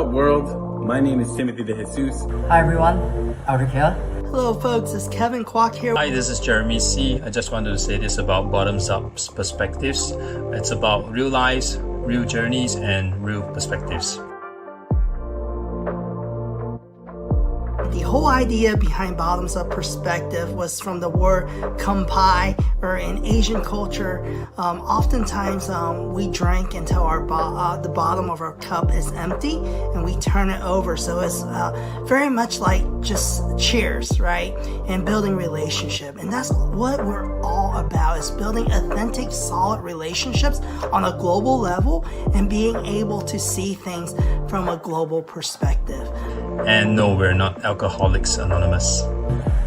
up, world? My name is Timothy DeJesus. Hi everyone, Aldric here. Hello folks, it's Kevin Kwok here. Hi, this is Jeremey Sea. I just wanted to say this about bottoms-up perspectives. It's about real lives, real journeys, and real perspectives. The whole idea behind bottoms-up perspective was from the word kampai, or in Asian culture, oftentimes we drink until the bottom of our cup is empty and we turn it over. So it's very much like just cheers, right? And building relationship. And that's what we're all about, is building authentic, solid relationships on a global level and being able to see things from a global perspective. And no, we're not Alcoholics Anonymous.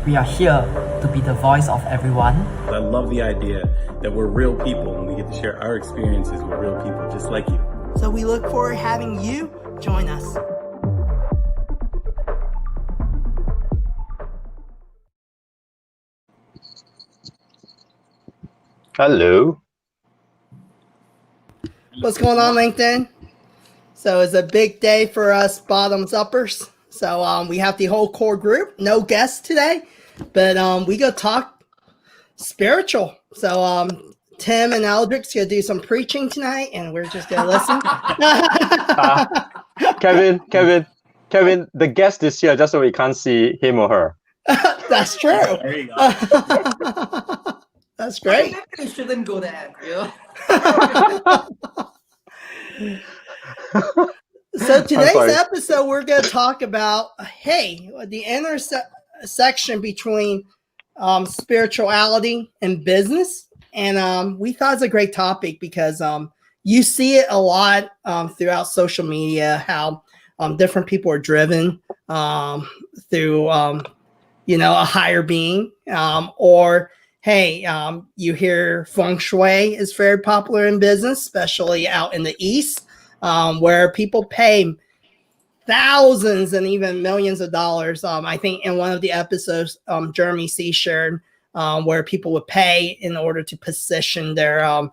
We are here to be the voice of everyone. I love the idea that we're real people and we get to share our experiences with real people just like you. So we look forward to having you join us. Hello. What's going on, LinkedIn? So it's a big day for us bottoms uppers. So we have the whole core group, no guests today, but we go talk spiritual. So Tim and Aldric's gonna do some preaching tonight, and we're just gonna listen. Kevin, the guest is here just so we can't see him or her. That's true. There you go. That's great. Maybe we shouldn't go there, So today's episode, we're going to talk about, the intersection between spirituality and business. And we thought it's a great topic because you see it a lot throughout social media, how different people are driven through, a higher being, or you hear feng shui is very popular in business, especially out in the East, where people pay thousands and even millions of dollars. I think in one of the episodes, Jeremey Sea shared where people would pay in order to position their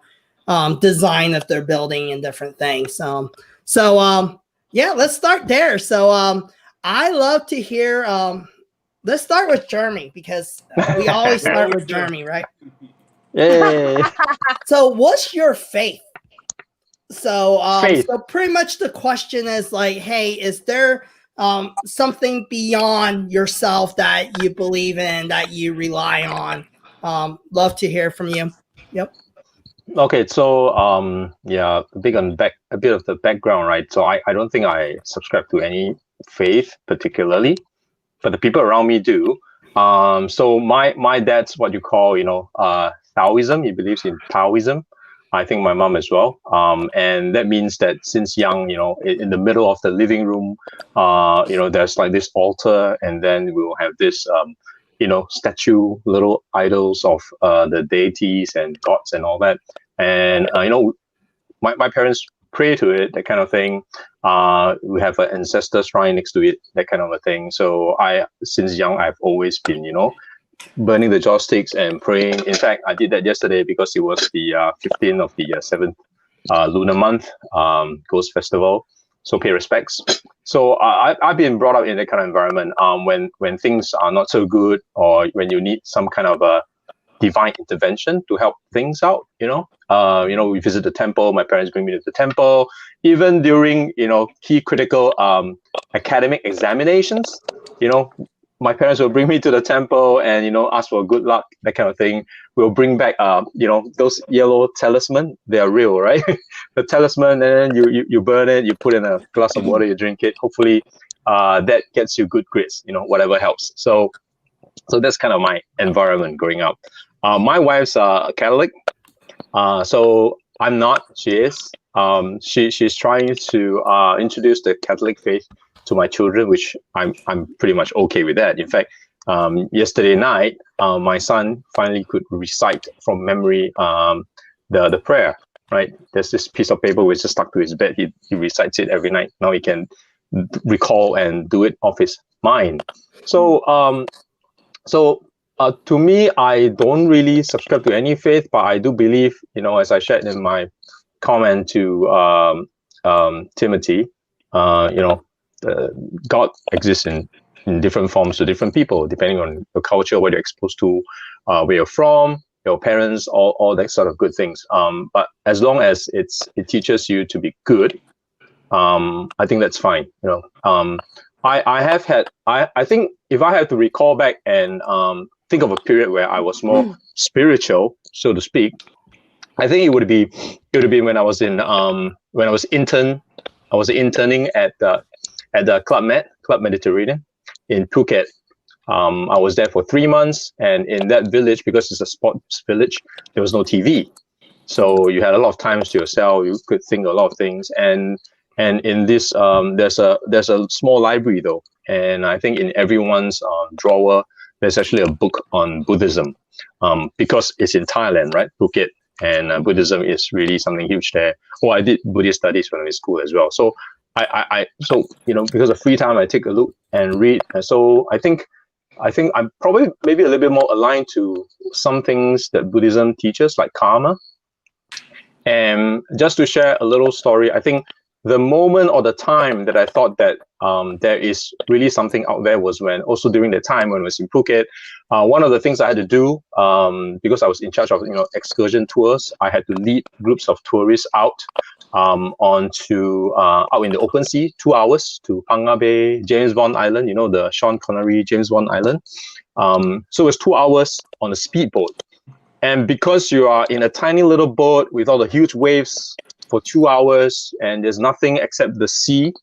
design of their building and different things. Let's start there. So I love to hear. Let's start with Jeremey because we always start with Jeremey, right? Yay. So what's your faith? So Faith. So pretty much the question is like, hey, is there something beyond yourself that you believe in, that you rely on? Love to hear from you. Yep. Okay, so a bit of the background, right? So I don't think I subscribe to any faith particularly, but the people around me do. So my dad's what you call, Taoism. He believes in Taoism. I think my mom as well. And that means that since young, in the middle of the living room, there's like this altar, and then we'll have this, statue, little idols of the deities and gods and all that. And, my parents pray to it, that kind of thing. We have an ancestor shrine next to it, that kind of a thing. So since young, I've always been, burning the joss sticks and praying. In fact, I did that yesterday because it was the 15th of the 7th lunar month, Ghost Festival. So pay respects. So I've been brought up in that kind of environment. When things are not so good, or when you need some kind of a divine intervention to help things out, we visit the temple. My parents bring me to the temple. Even during key critical academic examinations, my parents will bring me to the temple and, ask for good luck, that kind of thing. We'll bring back, those yellow talisman. They are real, right? The talisman, and then you burn it, you put in a glass of water, you drink it. Hopefully that gets you good grades, whatever helps. So that's kind of my environment growing up. My wife's a Catholic. So I'm not, she is. She's trying to introduce the Catholic faith to my children, which I'm pretty much okay with that. In fact, yesterday night, my son finally could recite from memory the prayer. Right, there's this piece of paper which is stuck to his bed. He recites it every night. Now he can recall and do it off his mind. So to me, I don't really subscribe to any faith, but I do believe, as I shared in my comment to Timothy, God exists in different forms to different people, depending on your culture, what you're exposed to, where you're from, your parents, all that sort of good things. But as long as it teaches you to be good, I think that's fine. I think if I have to recall back and think of a period where I was more spiritual, so to speak, I think it would be when I was interning at the Club Mediterranean in Phuket. I was there for 3 months, and in that village, because it's a sports village, there was no TV, so you had a lot of times to yourself. You could think a lot of things, and in this there's a small library though, and I think in everyone's drawer there's actually a book on Buddhism, because it's in Thailand, right, Phuket, and Buddhism is really something huge there. I did Buddhist studies when I was in school as well, so so because of free time I take a look and read, and so I think I'm probably maybe a little bit more aligned to some things that Buddhism teaches, like karma. And just to share a little story, I think the moment or the time that I thought that there is really something out there was when, also during the time when I was in Phuket, one of the things I had to do, because I was in charge of excursion tours, I had to lead groups of tourists out out in the open sea, 2 hours to Panga Bay, James Bond Island, the Sean Connery James Bond Island. So it was 2 hours on a speedboat. And because you are in a tiny little boat with all the huge waves for 2 hours, and there's nothing except the sea,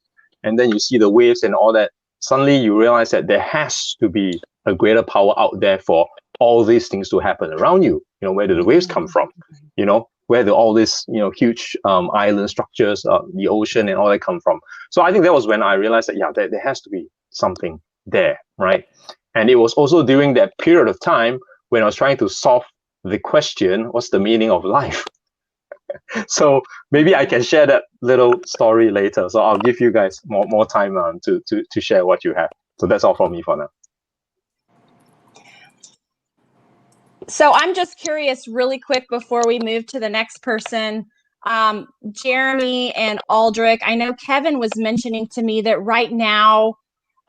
and then you see the waves and all that, suddenly you realize that there has to be a greater power out there for all these things to happen around you. Where do the waves come from? Where do all these huge island structures, the ocean and all that come from? So I think that was when I realized that there has to be something there, right? And it was also during that period of time when I was trying to solve the question, what's the meaning of life? So maybe I can share that little story later. So I'll give you guys more time to share what you have. So that's all from me for now. So I'm just curious, really quick, before we move to the next person, Jeremey and Aldric, I know Kevin was mentioning to me that right now,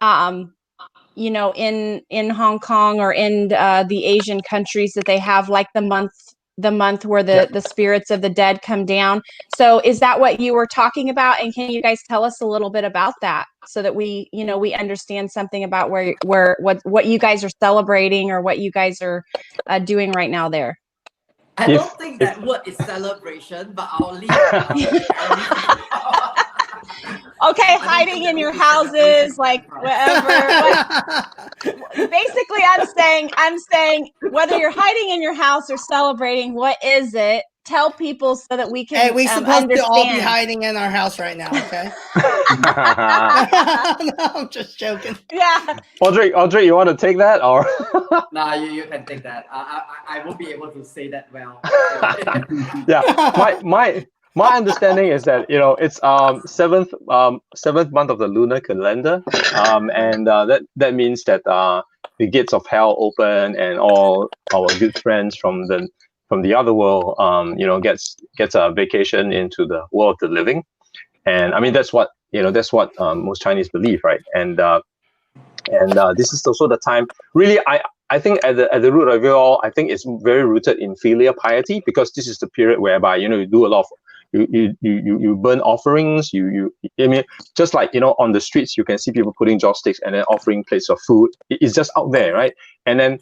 in Hong Kong or in the Asian countries, that they have like the month where the spirits of the dead come down. So is that what you were talking about? And can you guys tell us a little bit about that, so that we understand something about what you guys are celebrating or what you guys are doing right now there? I don't think that word is celebration, but I'll leave. Okay, hiding in your houses, like whatever. Basically, I'm saying whether you're hiding in your house or celebrating, what is it? Tell people so that we can. Hey, we supposed understand. to all be hiding in our house right now, okay? No, I'm just joking. Yeah. Aldric, you want to take that or? Nah, you can take that. I won't be able to say that well. Yeah, my understanding is that it's seventh month of the lunar calendar, and that means that the gates of hell open, and all our good friends from the other world gets a vacation into the world of the living. And I mean that's what most Chinese believe, right? And this is also the time, really, I think at the root of it all, I think it's very rooted in filial piety, because this is the period whereby you do a lot of you burn offerings. I mean, just like on the streets you can see people putting joss sticks and then offering plates of food. It's just out there, right? And then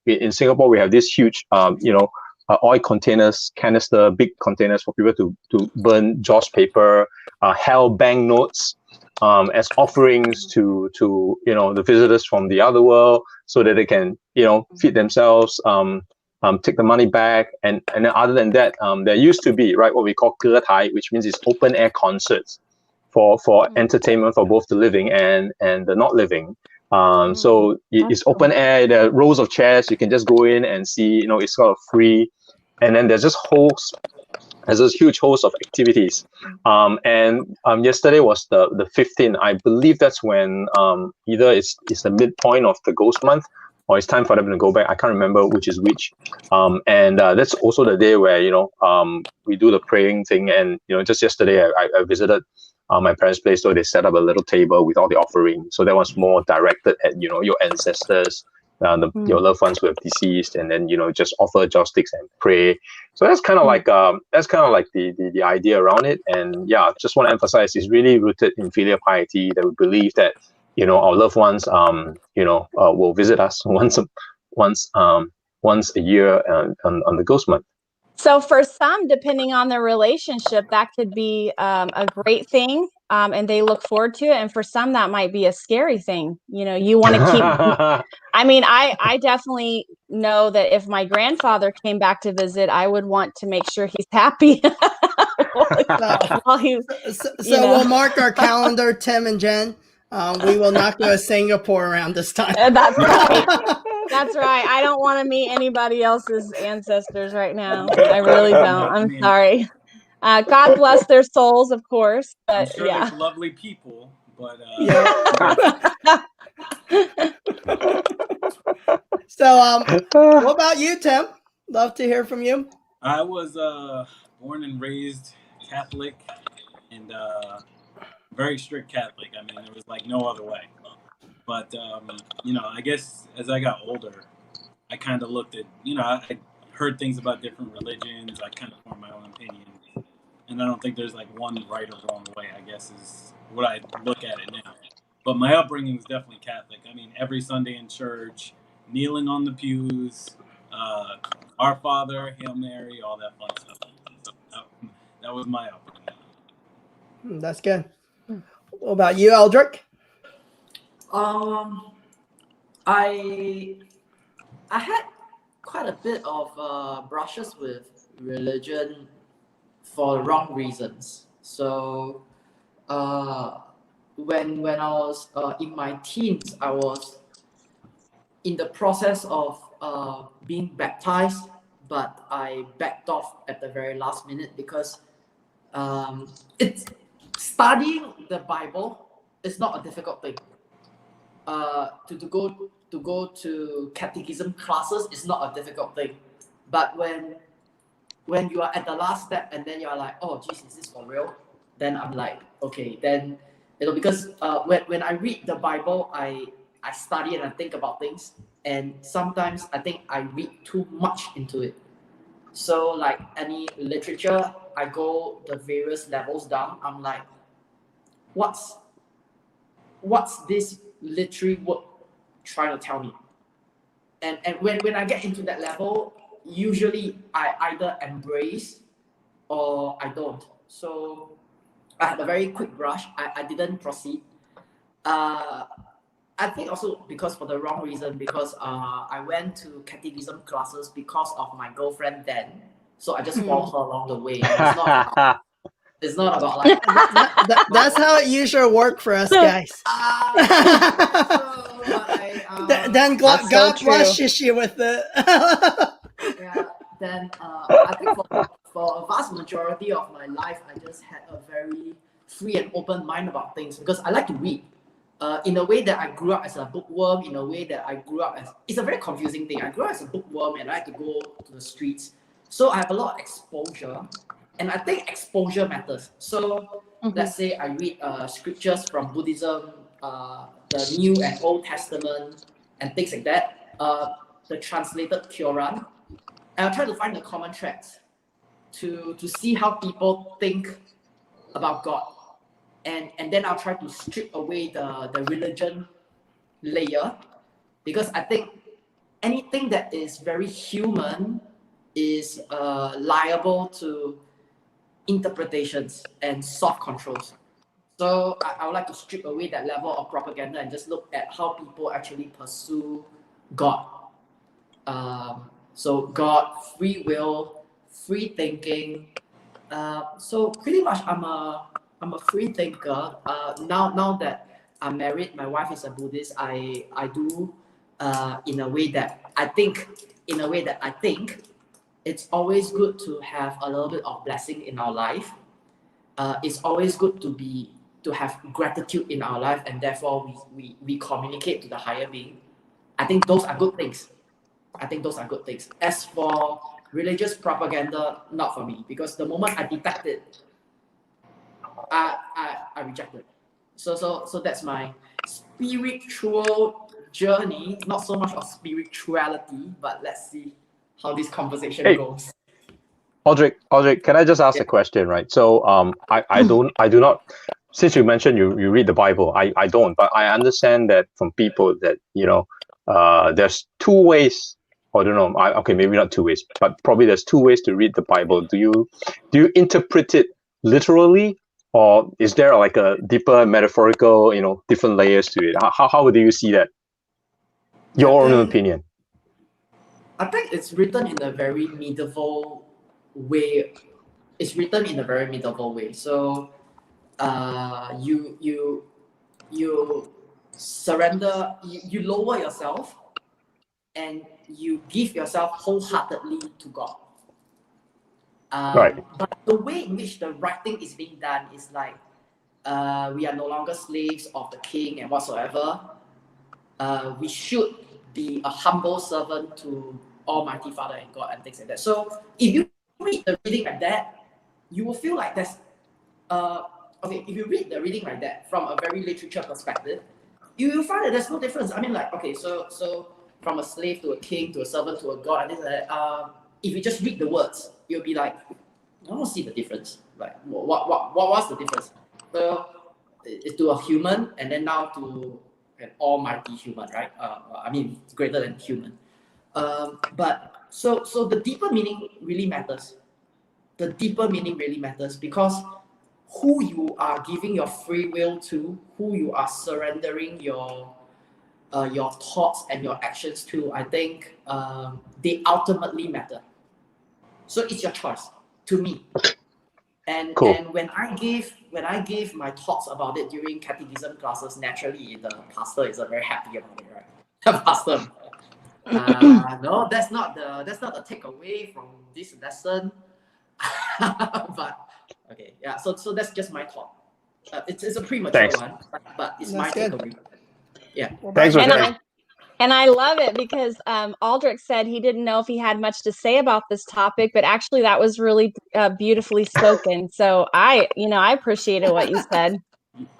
in Singapore we have this huge oil containers, canister, big containers for people to burn joss paper, hell bank notes, as offerings to the visitors from the other world, so that they can feed themselves, take the money back, and then other than that, there used to be, right, what we call Ge Tai, which means it's open air concerts for entertainment for both the living and the not living. So it's open air. There are rows of chairs. You can just go in and see. It's sort of free, and then there's this huge host of activities. And yesterday was the 15th. I believe that's when either it's the midpoint of the ghost month, or it's time for them to go back. I can't remember which is which. And that's also the day where we do the praying thing. And just yesterday I visited my parents' place. So they set up a little table with all the offerings. So that was more directed at, your ancestors, your loved ones who have deceased, and then, just offer joss sticks and pray. So that's kind of like the idea around it. And yeah, just want to emphasize, it's really rooted in filial piety, that we believe that, our loved ones, will visit us once a year on the Ghost Month. So for some, depending on their relationship, that could be a great thing, and they look forward to it. And for some, that might be a scary thing. You want to keep. I mean, I definitely know that if my grandfather came back to visit, I would want to make sure he's happy. While he's, we'll mark our calendar, Tim and Jen. We will not go to Singapore around this time. That's right. That's right. I don't want to meet anybody else's ancestors right now. I really don't. I'm sorry. God bless their souls, of course. But I'm sure yeah, they're lovely people, but So, what about you, Tim? Love to hear from you. I was born and raised Catholic, and very strict Catholic. I mean, there was like no other way. But I guess as I got older, I kind of looked at, I heard things about different religions. I kind of formed my own opinion, and I don't think there's like one right or wrong way, I guess, is what I look at it now. But my upbringing was definitely Catholic. I mean, every Sunday in church, kneeling on the pews, Our Father, Hail Mary, all that fun stuff. So that was my upbringing. That's good. What about you, Aldric? I had quite a bit of brushes with religion for the wrong reasons. So when I was in my teens, I was in the process of being baptized, but I backed off at the very last minute because it's studying the Bible is not a difficult thing. To go to catechism classes is not a difficult thing, but when you are at the last step and then you are like, oh geez, is this for real? Then I'm like, okay, then because when I read the Bible, I study and I think about things, and sometimes I think I read too much into it. So like any literature, I go the various levels down. I'm like, what's this literary work trying to tell me? And when I get into that level, usually I either embrace or I don't. So I had a very quick brush. I didn't proceed. I think also because for the wrong reason, because I went to catechism classes because of my girlfriend then. So I just followed her along the way. It's not about like that's how it usually work for us guys. Then God blesses you with it. Yeah. Then I think for a vast majority of my life, I just had a very free and open mind about things because I like to read. In a way that I grew up as a bookworm, in a way that I grew up as, it's a very confusing thing. I grew up as a bookworm and I had to go to the streets. So I have a lot of exposure, and I think exposure matters. So let's say I read scriptures from Buddhism, the New and Old Testament, and things like that, the translated Quran, and I'll try to find the common threads to see how people think about God. And then I'll try to strip away the religion layer, because I think anything that is very human is liable to interpretations and soft controls. So I would like to strip away that level of propaganda and just look at how people actually pursue God. So God, free will, free thinking. So pretty much I'm a free thinker. Now that I'm married, my wife is a Buddhist. I do in a way that I think. It's always good to have a little bit of blessing in our life. It's always good to have gratitude in our life, and therefore we communicate to the higher being. I think those are good things. As for religious propaganda, not for me, because the moment I detect it, I reject it. So that's my spiritual journey. Not so much of spirituality, but let's see how this conversation goes. Aldric, can I just ask a question, right? So I do not, since you mentioned you read the Bible, I don't, but I understand that from people that, there's two ways, or I don't know, okay, maybe not two ways, but probably there's two ways to read the Bible. Do you interpret it literally, or is there like a deeper metaphorical, different layers to it? How do you see that? Your own opinion. I think it's written in a very medieval way. It's written in a very medieval way. So you surrender, you lower yourself, and you give yourself wholeheartedly to God. Right. But the way in which the writing is being done is like we are no longer slaves of the king and whatsoever. We should be a humble servant to Almighty Father and God and things like that. So if you read the reading like that, you will feel like there's if you read the reading like that from a very literature perspective, you will find that there's no difference. I mean, like, okay, so from a slave to a king to a servant to a god, and things like that, if you just read the words, you'll be like, I don't see the difference. Like, what was the difference? So it's to a human, and then now to an almighty human, right? I mean, greater than human. But so the deeper meaning really matters. The deeper meaning really matters because who you are giving your free will to, who you are surrendering your thoughts and your actions to, I think they ultimately matter. So it's your choice, to me. And cool. And when I give my thoughts about it during catechism classes, naturally the pastor is very happy about it, right? The pastor. No, that's not the takeaway from this lesson. But okay, yeah. So that's just my thought. It's a premature one, but it's my takeaway. Yeah. Thanks for And I love it because Aldric said he didn't know if he had much to say about this topic, but actually that was really beautifully spoken. So I appreciated what you said.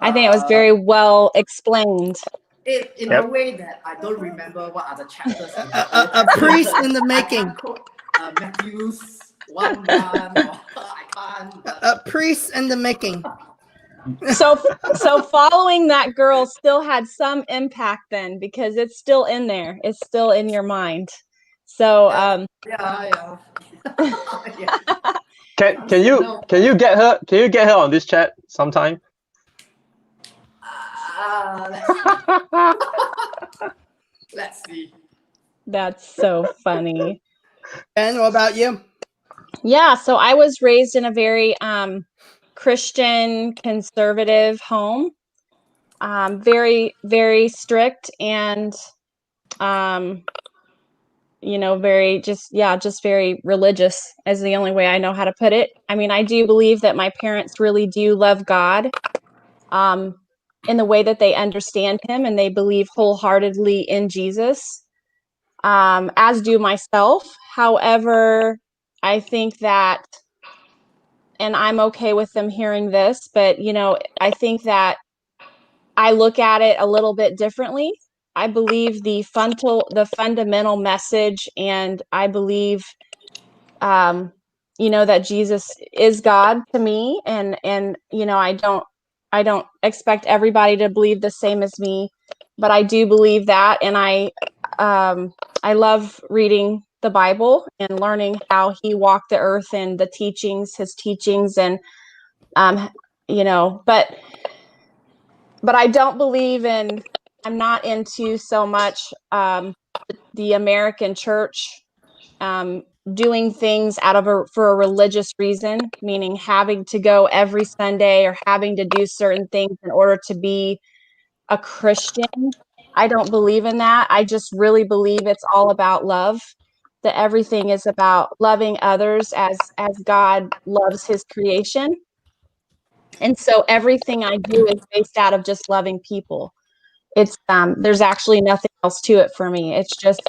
I think it was very well explained. In a way that I don't remember what are the chapters. A priest in the making. Matthew's 1:1. I can't. A priest in the making. So following that girl still had some impact then, because it's still in there. It's still in your mind. So yeah. Can you get her on this chat sometime? Let's see. That's so funny. And what about you? Yeah, so I was raised in a very Christian conservative home, very, very strict and very just very religious is the only way I know how to put it. I mean, I do believe that my parents really do love God in the way that they understand him, and they believe wholeheartedly in Jesus, as do myself. However, I think that, and I'm okay with them hearing this, but I think that I look at it a little bit differently. I believe the fundamental message, and I believe that Jesus is God to me, and I don't expect everybody to believe the same as me, but I do believe that, and I love reading the Bible and learning how he walked the earth and his teachings, and but I don't believe I'm not into so much the American church doing things for a religious reason, meaning having to go every Sunday or having to do certain things in order to be a Christian. I don't believe in that. I just really believe it's all about love, that everything is about loving others as God loves his creation. And so everything I do is based out of just loving people. It's there's actually nothing else to it for me. It's just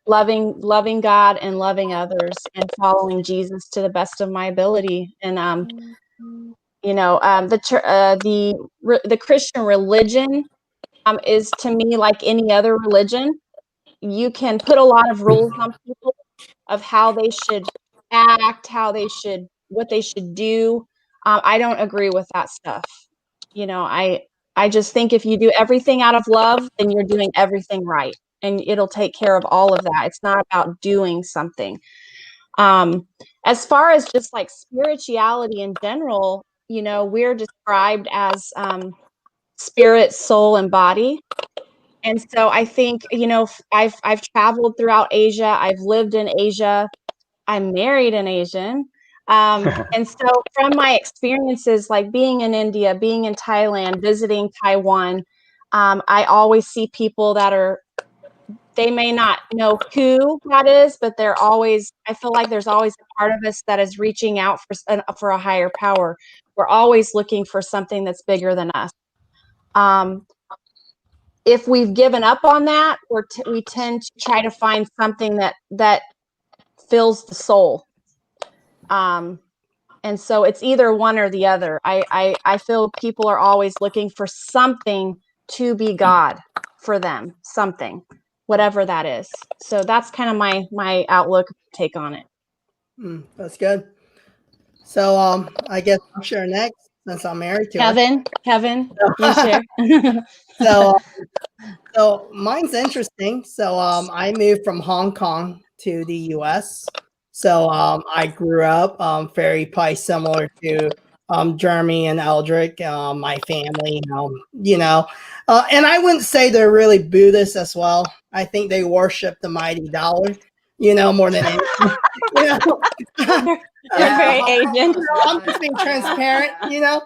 loving God and loving others and following Jesus to the best of my ability. And You know, the Christian religion is to me like any other religion. You can put a lot of rules on people of how they should act, what they should do. I don't agree with that stuff. You know, I just think if you do everything out of love, then you're doing everything right, and it'll take care of all of that. It's not about doing something. As far as just like spirituality in general, you know, we're described as spirit, soul, and body. And so I think, you know, I've traveled throughout Asia. I've lived in Asia. I'm married an Asian. And so from my experiences, like being in India, being in Thailand, visiting Taiwan, I always see people that they may not know who that is, but I feel like there's always a part of us that is reaching out for a higher power. We're always looking for something that's bigger than us. If we've given up on that, we tend to try to find something that fills the soul. And so it's either one or the other. I feel people are always looking for something to be God for them, something, whatever that is. So that's kind of my outlook take on it. That's good. So I guess I'll share next since I'm married to her. Kevin, you share. So mine's interesting. So I moved from Hong Kong to the U.S. So I grew up very probably similar to Jeremey and Aldric, my family, you know, and I wouldn't say they're really Buddhist as well. I think they worship the mighty dollar, you know, more than anything. You know? They're very Asian. I'm just being transparent, you know.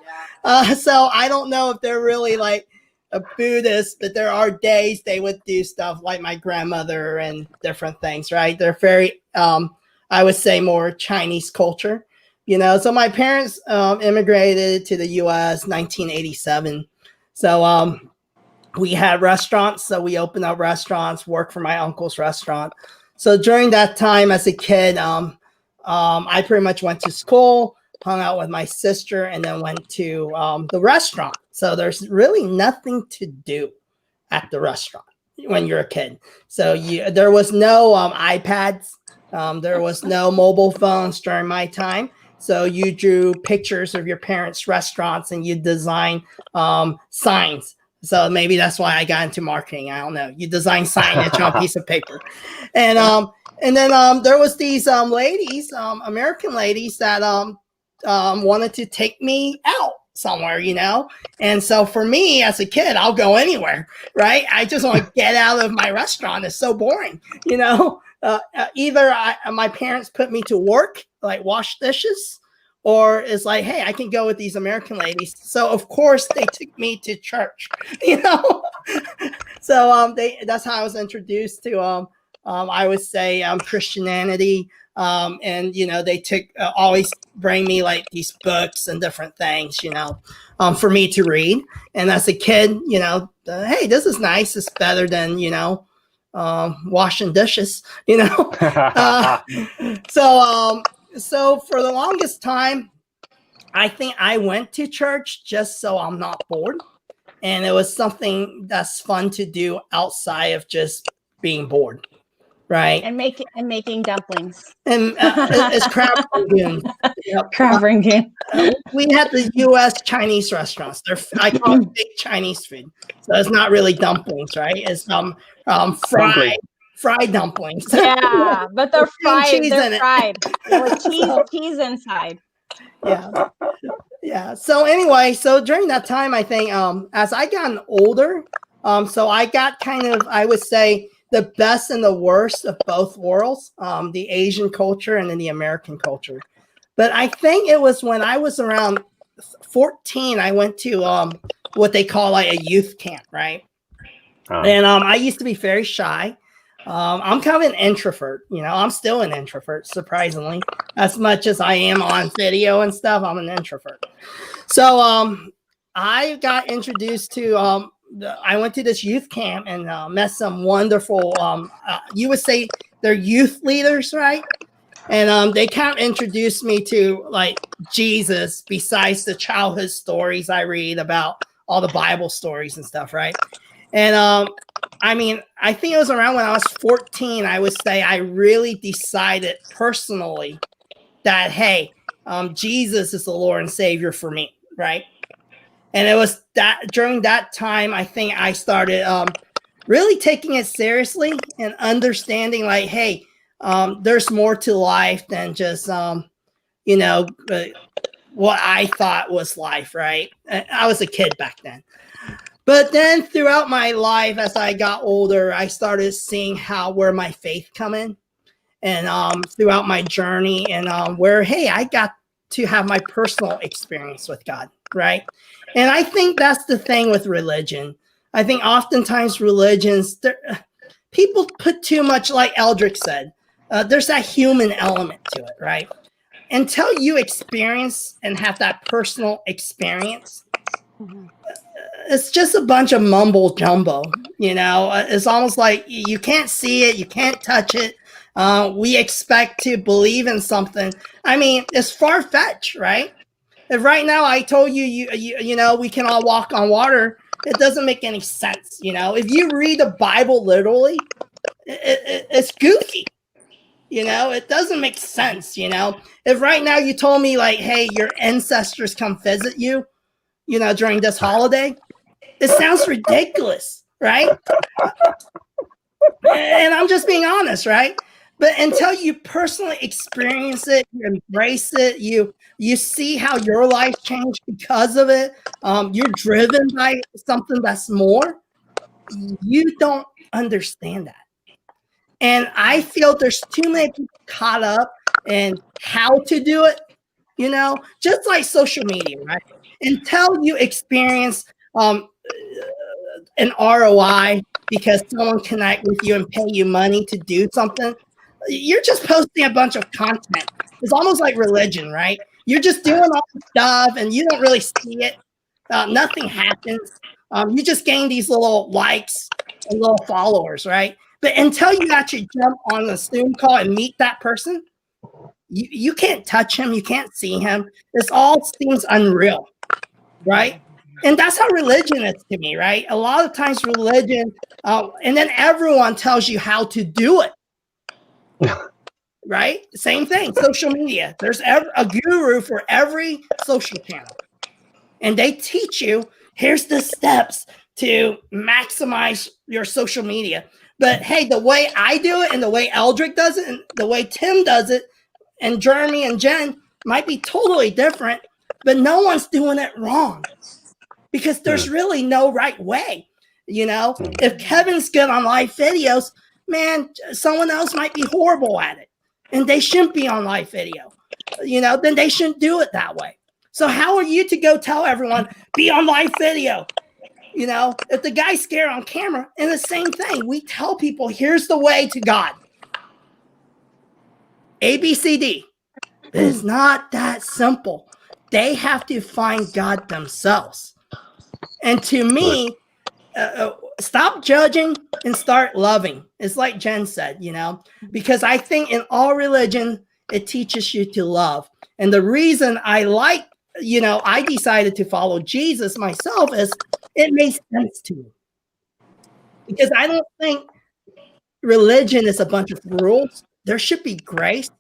So I don't know if they're really like a Buddhist, but there are days they would do stuff like my grandmother and different things, right? They're very, I would say, more Chinese culture, you know. So my parents immigrated to the U.S. 1987. So we had restaurants, so we opened up restaurants, worked for my uncle's restaurant. So during that time as a kid, I pretty much went to school, hung out with my sister, and then went to the restaurant. So there's really nothing to do at the restaurant when you're a kid. So there was no iPads. There was no mobile phones during my time. So you drew pictures of your parents' restaurants and you design signs. So maybe that's why I got into marketing. I don't know. You design signage on a piece of paper. And then there was these ladies, American ladies that wanted to take me out somewhere, you know. And so for me as a kid, I'll go anywhere, right? I just want to get out of my restaurant. It's so boring, you know. Either my parents put me to work, like wash dishes, or it's like, hey, I can go with these American ladies. So of course they took me to church, you know. So that's how I was introduced to I would say Christianity. And you know, they always bring me like these books and different things, you know, for me to read. And as a kid, you know, hey, this is nice. It's better than, you know, washing dishes, you know. So for the longest time, I think I went to church just so I'm not bored. And it was something that's fun to do outside of just being bored. Right. And making dumplings. And it's crab rangoon. Yep. Crab rangoon. We had the U.S. Chinese restaurants. I call it big Chinese food. So it's not really dumplings, right? It's fried dumplings. Yeah, but they're fried. They're fried with cheese inside. Yeah. Yeah. So anyway, so during that time, I think as I got older, so I got kind of, I would say, the best and the worst of both worlds, the Asian culture and then the American culture. But I think it was when I was around 14, I went to what they call like a youth camp, right? And I used to be very shy. I'm kind of an introvert, you know. I'm still an introvert, surprisingly. As much as I am on video and stuff, I'm an introvert. So I got introduced to I went to this youth camp and met some wonderful, you would say they're youth leaders, right? And they kind of introduced me to like Jesus besides the childhood stories I read about all the Bible stories and stuff, right? And I mean, I think it was around when I was 14, I would say I really decided personally that, hey, Jesus is the Lord and Savior for me, right? And it was that during that time, I think I started really taking it seriously and understanding like, hey, there's more to life than just, you know, what I thought was life, right? I was a kid back then. But then throughout my life, as I got older, I started seeing where my faith come in. And throughout my journey and where, hey, I got to have my personal experience with God, right? And I think that's the thing with religion. I think oftentimes religions, people put too much, like Aldric said, there's that human element to it, right? Until you experience and have that personal experience, it's just a bunch of mumble jumbo, you know? It's almost like you can't see it, you can't touch it. We expect to believe in something. I mean, it's far-fetched, right? If right now I told you, you know, we can all walk on water, it doesn't make any sense, you know? If you read the Bible literally, it's goofy, you know? It doesn't make sense, you know? If right now you told me like, hey, your ancestors come visit you, you know, during this holiday, it sounds ridiculous, right? And I'm just being honest, right? But until you personally experience it, you embrace it, you see how your life changed because of it, you're driven by something that's more, you don't understand that. And I feel there's too many people caught up in how to do it, you know, just like social media, right? Until you experience an ROI because someone connect with you and pay you money to do something, you're just posting a bunch of content. It's almost like religion, right? You're just doing all the stuff and you don't really see it. Nothing happens. You just gain these little likes and little followers, right? But until you actually jump on the Zoom call and meet that person, you can't touch him. You can't see him. This all seems unreal, right? And that's how religion is to me, right? A lot of times religion, and then everyone tells you how to do it. Right? Same thing, social media. There's a guru for every social channel. And they teach you, here's the steps to maximize your social media. But hey, the way I do it and the way Aldric does it and the way Tim does it and Jeremy and Jen might be totally different, but no one's doing it wrong because there's really no right way. You know, if Kevin's good on live videos, man, someone else might be horrible at it and they shouldn't be on live video, you know, then they shouldn't do it that way. So how are you to go tell everyone, be on live video? You know, if the guy's scared on camera, and the same thing, we tell people, here's the way to God. A, B, C, D. It's not that simple. They have to find God themselves. And to me, stop judging and start loving. It's like Jen said, you know, because I think in all religion, it teaches you to love. And the reason I like, you know, I decided to follow Jesus myself is it makes sense to me. Because I don't think religion is a bunch of rules. There should be grace.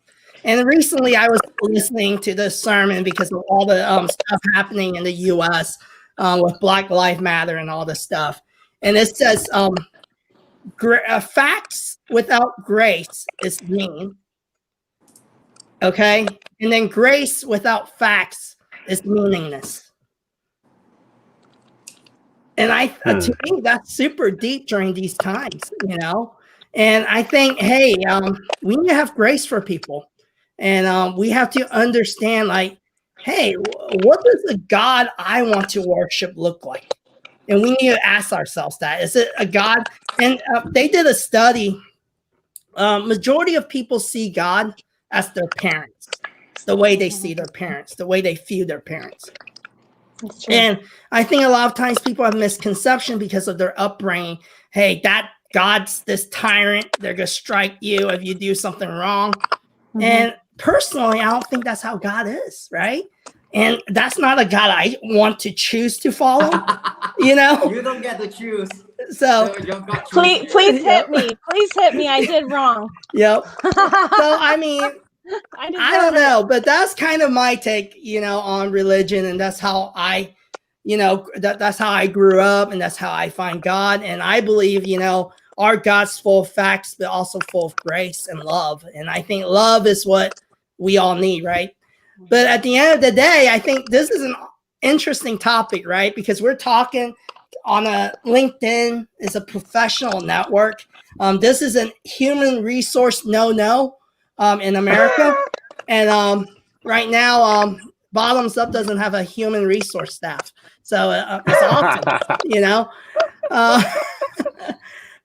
And recently I was listening to this sermon because of all the stuff happening in the U.S. With Black Lives Matter and all this stuff. And it says, facts without grace is mean. Okay? And then grace without facts is meaningless. And to me, that's super deep during these times, you know? And I think, hey, we need to have grace for people. And we have to understand, like, hey, what does the God I want to worship look like? And we need to ask ourselves that. Is it a God? And they did a study. Majority of people see God as their parents, the way they see their parents, the way they view their parents. And I think a lot of times people have misconception because of their upbringing. Hey, that God's this tyrant. They're going to strike you if you do something wrong. And personally, I don't think that's how God is, right? And that's not a God I want to choose to follow, you know? You don't get to choose. So, Your God Please, chooses you. please hit me. Please hit me. I did wrong. yep. So, I mean, I I don't know, but that's kind of my take, you know, on religion. And that's how I, you know, that's how I grew up, and that's how I find God. And I believe, you know, our God's full of facts, but also full of grace and love. And I think love is what we all need, right? But at the end of the day, I think this is an interesting topic, right? Because we're talking on a LinkedIn is a professional network. This is a human resource no in America. And right now, Bottoms Up doesn't have a human resource staff. So it's awesome, you know?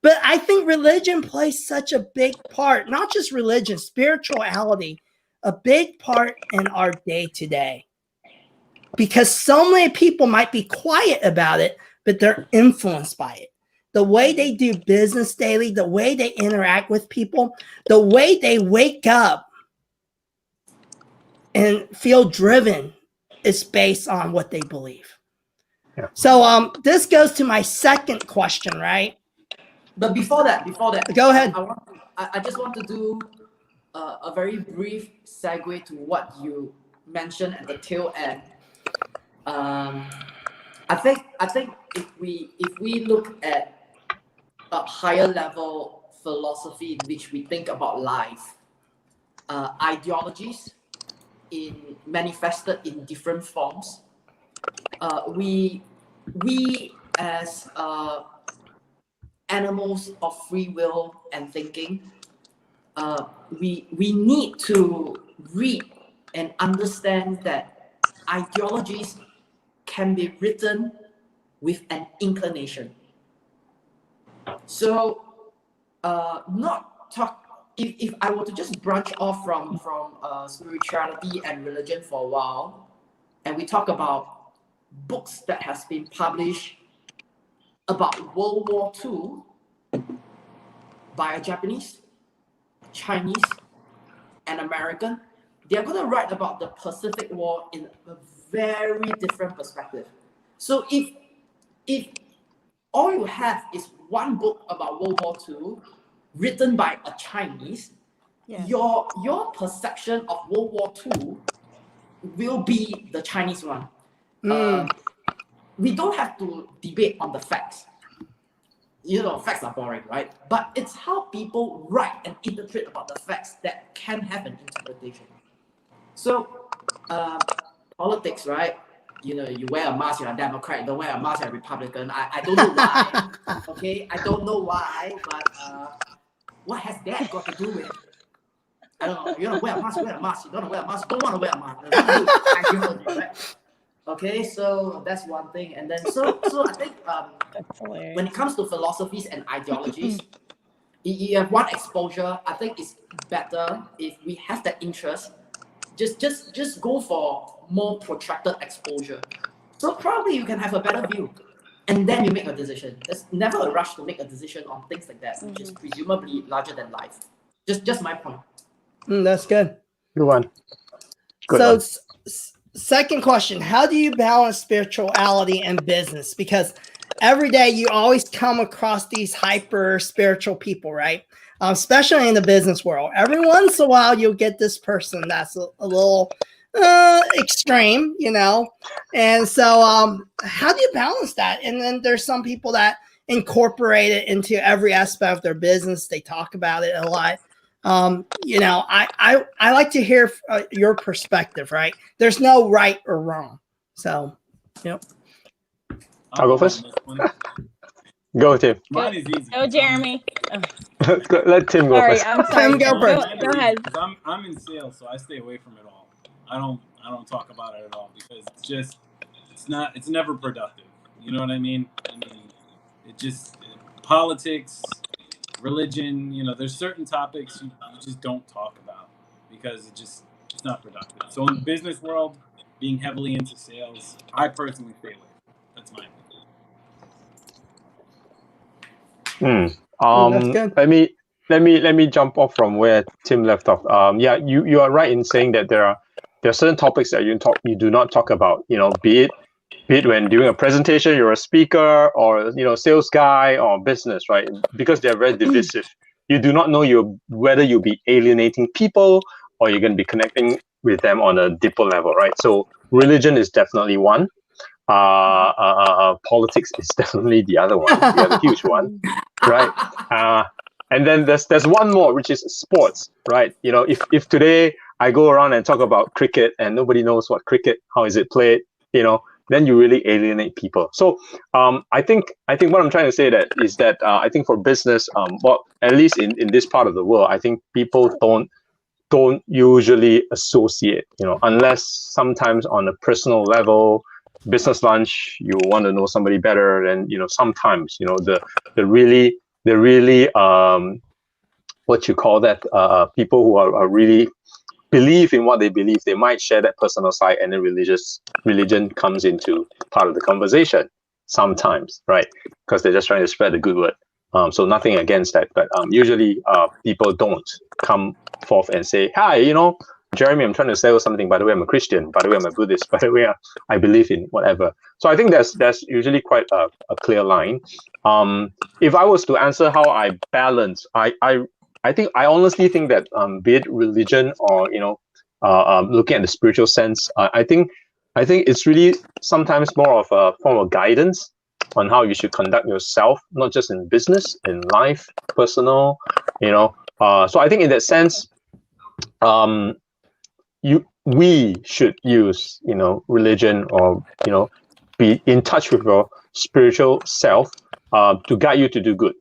But I think religion plays such a big part, not just religion, spirituality, a big part in our day to day. Because so many people might be quiet about it, but they're influenced by it. The way they do business daily, the way they interact with people, the way they wake up and feel driven is based on what they believe. Yeah. So this goes to my second question, right? But before that, Go ahead. I just want to do a very brief segue to what you mentioned at the tail end. I think if we look at a higher level philosophy in which we think about life, ideologies manifested in different forms, we as animals of free will and thinking, we need to read and understand that ideologies can be written with an inclination. So, if I were to just branch off from spirituality and religion for a while, and we talk about books that has been published about World War II by a Japanese, Chinese, and American, they're going to write about the Pacific War in a very different perspective. So if all you have is one book about World War II written by a Chinese, your perception of World War II will be the Chinese one. We don't have to debate on the facts. You know, facts are boring, right? But it's how people write and interpret about the facts that can have an interpretation. So, politics, right? You know, you wear a mask, you're a Democrat. You don't wear a mask, you're a Republican. I don't know why. Okay, I don't know why, but what has that got to do with? I don't know. You don't wear a mask, wear a mask. You don't wear a mask, don't want to wear a mask. Ideology, right? Okay, so that's one thing. And then so I think when it comes to philosophies and ideologies, you have one exposure. I think it's better if we have that interest. Just go for more protracted exposure. So probably you can have a better view. And then you make a decision. There's never a rush to make a decision on things like that, which is presumably larger than life. Just my point. That's good. Good one. So second question, how do you balance spirituality and business? Because every day you always come across these hyper spiritual people, right? Especially in the business world. Every once in a while, you'll get this person that's a little extreme, you know? And so how do you balance that? And then there's some people that incorporate it into every aspect of their business. They talk about it a lot. You know, I like to hear your perspective, right? There's no right or wrong. So, you know. I'll go first. Go, Tim. Mine is easy. Go, Jeremy. Let Tim go Sorry, first. I'm sorry. Tim, go first. Go ahead. I'm in sales, so I stay away from it all. I don't talk about it at all because it's never productive. You know what I mean? It just politics, religion, you know, there's certain topics you just don't talk about because it's not productive. So in the business world, being heavily into sales, I personally stay away. That's my opinion. That's good. Let me let me jump off from where Tim left off. Yeah, you are right in saying that there are certain topics that you do not talk about. Be it when doing a presentation, you're a speaker, or sales guy, or business, right? Because they're very divisive. You do not know whether you'll be alienating people or you're going to be connecting with them on a deeper level, right? So religion is definitely one. Politics is definitely the other one, the other huge one, right? And then there's one more, which is sports, right? If today I go around and talk about cricket and nobody knows what cricket, how is it played, then you really alienate people. So I think what I'm trying to say is that I think for business, well, at least in this part of the world, I think people don't usually associate, unless sometimes on a personal level, business lunch, you want to know somebody better, and sometimes the really what you call that, people who are really believe in what they believe, they might share that personal side, and then religion comes into part of the conversation sometimes, right? Because they're just trying to spread the good word. So nothing against that, but usually people don't come forth and say, hi, Jeremy, I'm trying to sell something. By the way, I'm a Christian. By the way, I'm a Buddhist. By the way, I believe in whatever. So I think there's usually quite a clear line. If I was to answer how I balance, I honestly think that be it religion or looking at the spiritual sense, I think it's really sometimes more of a form of guidance on how you should conduct yourself, not just in business, in life, personal, So I think in that sense, we should use religion, or be in touch with your spiritual self to guide you to do good.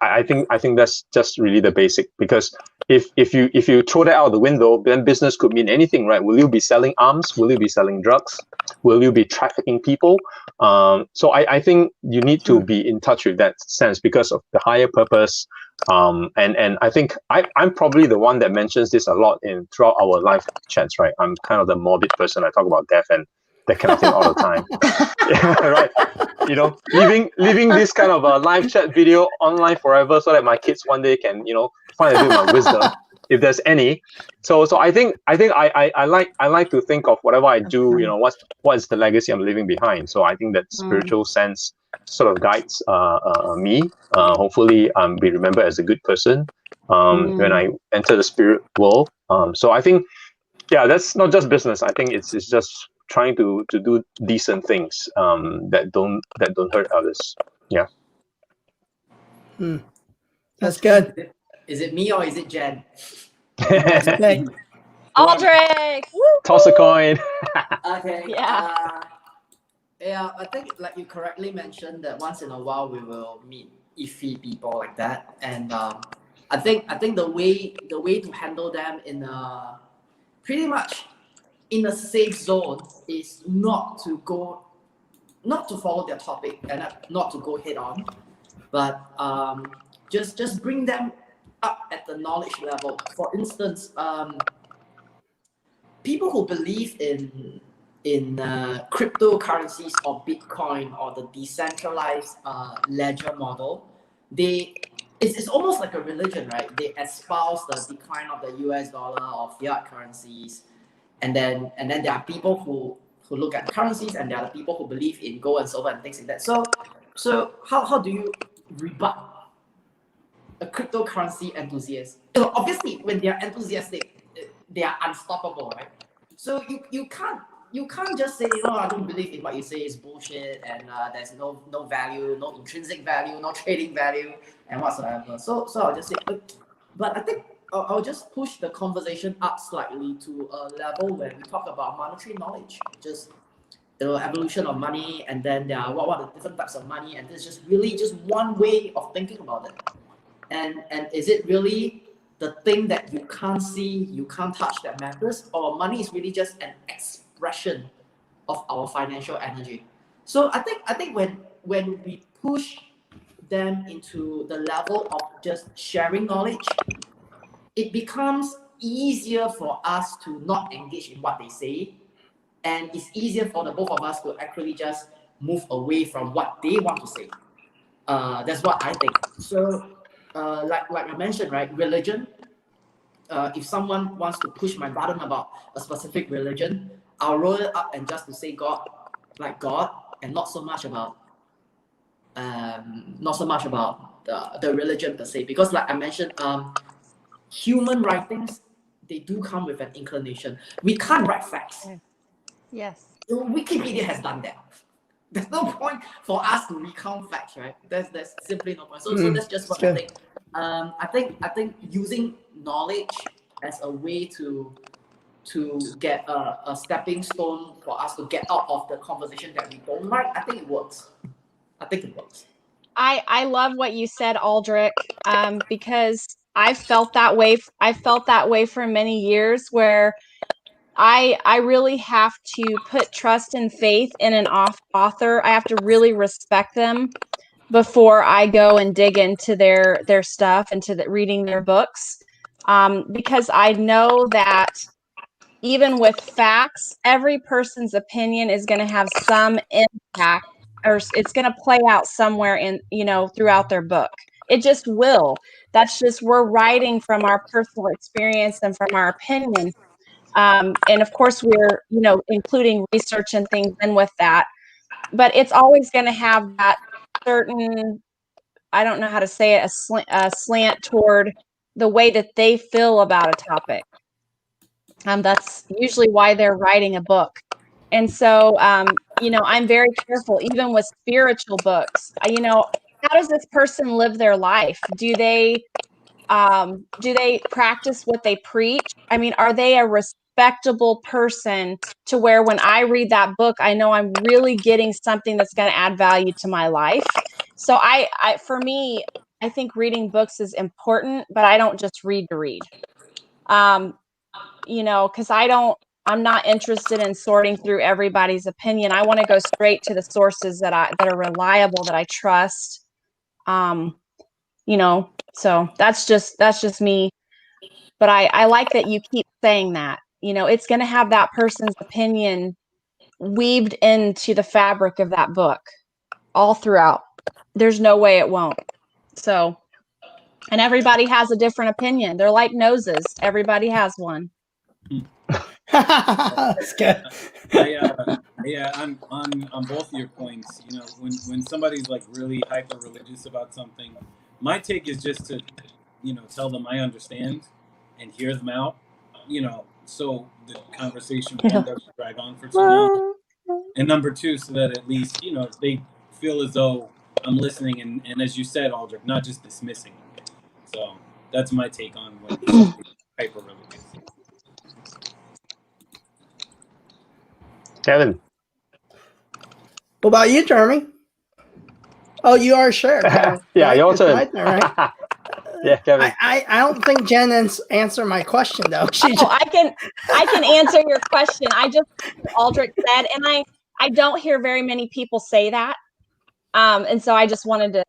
I think that's just really the basic, because if you throw that out the window, then business could mean anything, right? Will you be selling arms? Will you be selling drugs? Will you be trafficking people? So I think you need to be in touch with that sense because of the higher purpose. And I think I'm probably the one that mentions this a lot throughout our live chats, right? I'm kind of the morbid person. I talk about death and that kind of thing all the time. Yeah, right. Leaving this kind of a live chat video online forever so that my kids one day can, find a bit of my wisdom, if there's any. So I think I like to think of whatever I do, what is the legacy I'm leaving behind. So I think that spiritual sense sort of guides me. Hopefully be remembered as a good person when I enter the spirit world. So I think, yeah, that's not just business. I think it's just trying to do decent things that don't hurt others. Yeah. That's good. Is it me or is it Jen? Okay. Aldric. Toss a coin. Okay. Yeah. Yeah, I think like you correctly mentioned that once in a while we will meet iffy people like that, and I think the way to handle them in a pretty much in a safe zone is not to follow their topic and not to go head on, but just bring them up at the knowledge level. For instance, people who believe in cryptocurrencies or Bitcoin or the decentralized ledger model, it's almost like a religion, right? They espouse the decline of the US dollar or fiat currencies, and then there are people who look at currencies, and there are the people who believe in gold and silver and things like that. So how do you rebut a cryptocurrency enthusiast? So obviously, when they are enthusiastic, they are unstoppable, right? So you can't just say, I don't believe in what you say is bullshit, and there's no value, no intrinsic value, no trading value, and whatsoever. So I'll just say, but I think I'll just push the conversation up slightly to a level where we talk about monetary knowledge, just the evolution of money, and then there are what are the different types of money, and this is just really just one way of thinking about it. And is it really the thing that you can't see, you can't touch that matters, or money is really just an expression of our financial energy? So I think when we push them into the level of just sharing knowledge, it becomes easier for us to not engage in what they say, and it's easier for the both of us to actually just move away from what they want to say. That's what I think. So like I mentioned, right? Religion. If someone wants to push my button about a specific religion, I'll roll it up and just to say God, like God, and not so much about the religion per se. Because like I mentioned, human writings, they do come with an inclination. We can't write facts. Yes. So Wikipedia has done that. There's no point for us to recount facts, right? There's simply no point. So that's just what I think. I think using knowledge as a way to get a stepping stone for us to get out of the conversation that we don't like, I think it works. I love what you said, Aldric, because I felt that way. I felt that way for many years, where I really have to put trust and faith in an author. I have to really respect them before I go and dig into their stuff, into reading their books, because I know that even with facts, every person's opinion is going to have some impact, or it's going to play out somewhere in, throughout their book. It just will. That's just, we're writing from our personal experience and from our opinion. And of course, we're, including research and things in with that. But it's always going to have that certain, I don't know how to say it, a slant toward the way that they feel about a topic. That's usually why they're writing a book. And so, I'm very careful, even with spiritual books. How does this person live their life? Do they practice what they preach? I mean, are they a respectable person to where when I read that book, I know I'm really getting something that's going to add value to my life? So for me, I think reading books is important, but I don't just read to read. Because I'm not interested in sorting through everybody's opinion. I want to go straight to the sources that are reliable, that I trust. So that's just me. But I like that you keep saying that. It's going to have that person's opinion weaved into the fabric of that book all throughout. There's no way it won't. So, and everybody has a different opinion. They're like noses. Everybody has one. That's good. Yeah, on both of your points. When somebody's like really hyper religious about something, my take is just to, tell them I understand and hear them out. So the conversation one doesn't drag on for too long. And number two, so that at least they feel as though I'm listening and as you said, Aldric, not just dismissing them. So that's my take on when somebody's hyper religious. Kevin. What about you, Jeremy? Oh, you are sure. Yeah, your turn. My turn, right? Yeah, Kevin. I don't think Jen answered my question though. I can answer your question. I just, Aldric said, and I don't hear very many people say that. And so I just wanted to,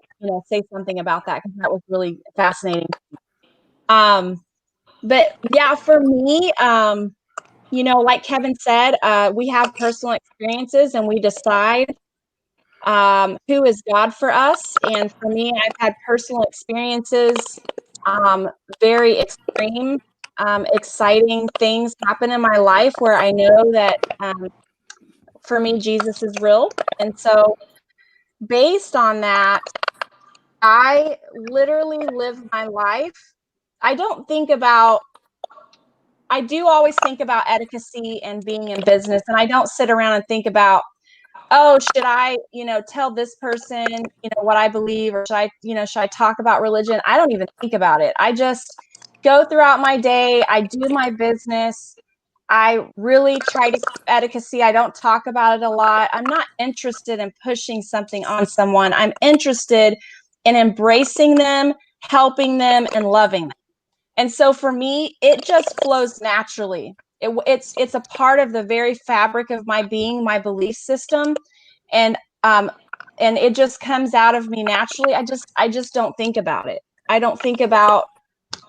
say something about that, because that was really fascinating. But yeah, for me, like Kevin said, we have personal experiences and we decide who is God for us. And for me, I've had personal experiences, very extreme, exciting things happen in my life where I know that for me, Jesus is real. And so based on that, I literally live my life. I do always think about etiquette and being in business. And I don't sit around and think about, oh, should I, tell this person, what I believe, or should I talk about religion? I don't even think about it. I just go throughout my day. I do my business. I really try to keep etiquette. I don't talk about it a lot. I'm not interested in pushing something on someone. I'm interested in embracing them, helping them, and loving them. And so for me, it just flows naturally. It's a part of the very fabric of my being, my belief system, and it just comes out of me naturally. I just don't think about it. I don't think about,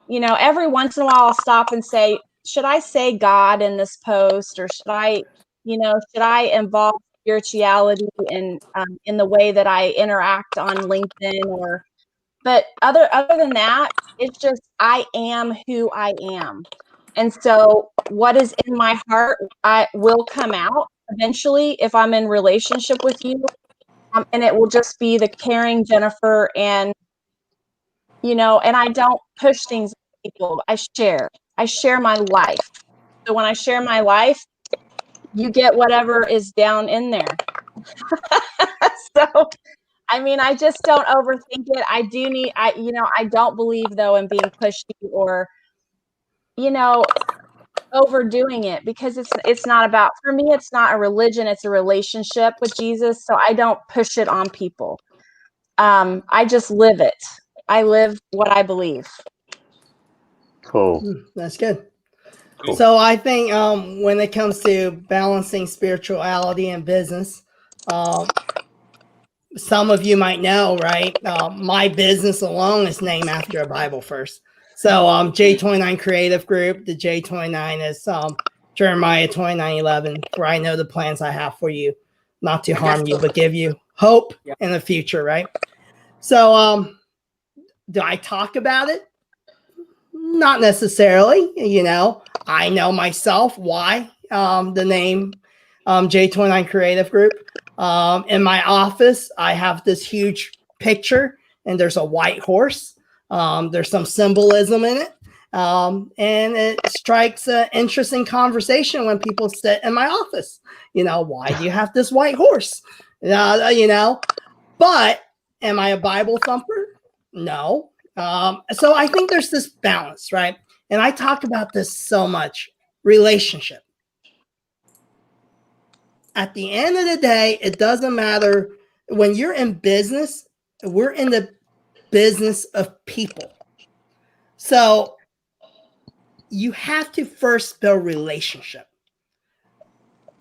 every once in a while I'll stop and say, should I say God in this post, or should I involve spirituality in the way that I interact on LinkedIn, But other than that, it's just I am who I am. And so what is in my heart, I will come out eventually if I'm in relationship with you. And it will just be the caring Jennifer, and and I don't push things on people. I share my life. So when I share my life, you get whatever is down in there. So I mean, I just don't overthink it. I don't believe though in being pushy or, overdoing it, because it's not about, for me, it's not a religion, it's a relationship with Jesus. So I don't push it on people. I just live it. I live what I believe. Cool. That's good. Cool. So I think when it comes to balancing spirituality and business, some of you might know, right? My business alone is named after a Bible verse. So J29 Creative Group, the J29 is Jeremiah 29:11. For I know the plans I have for you, not to harm you, but give you hope in the future, right? So do I talk about it? Not necessarily. I know myself why the name J29 Creative Group. In my office, I have this huge picture, and there's a white horse. There's some symbolism in it. And it strikes an interesting conversation when people sit in my office. Why do you have this white horse? But am I a Bible thumper? No. So I think there's this balance, right? And I talk about this so much. Relationship. At the end of the day, it doesn't matter. When you're in business, we're in the business of people. So you have to first build relationship.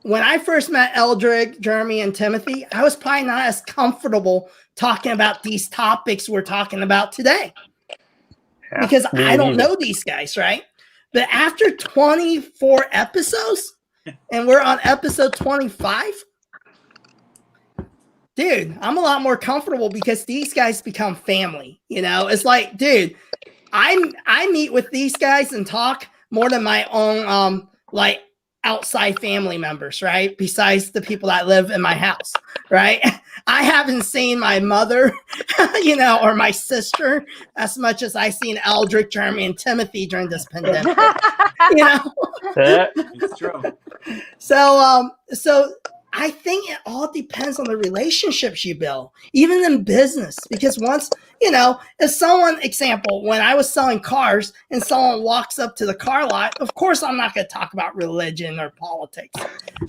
When I first met Aldric, Jeremy, and Timothy, I was probably not as comfortable talking about these topics we're talking about today. Yeah, because I don't know these guys, right? But after 24 episodes, and we're on episode 25, dude, I'm a lot more comfortable because these guys become family. It's like, dude, I meet with these guys and talk more than my own like outside family members, right? Besides the people that live in my house, right? I haven't seen my mother, or my sister as much as I've seen Aldric, Jeremy, and Timothy during this pandemic. It's true. So I think it all depends on the relationships you build, even in business. Because once, if someone, example, when I was selling cars and someone walks up to the car lot, of course, I'm not going to talk about religion or politics.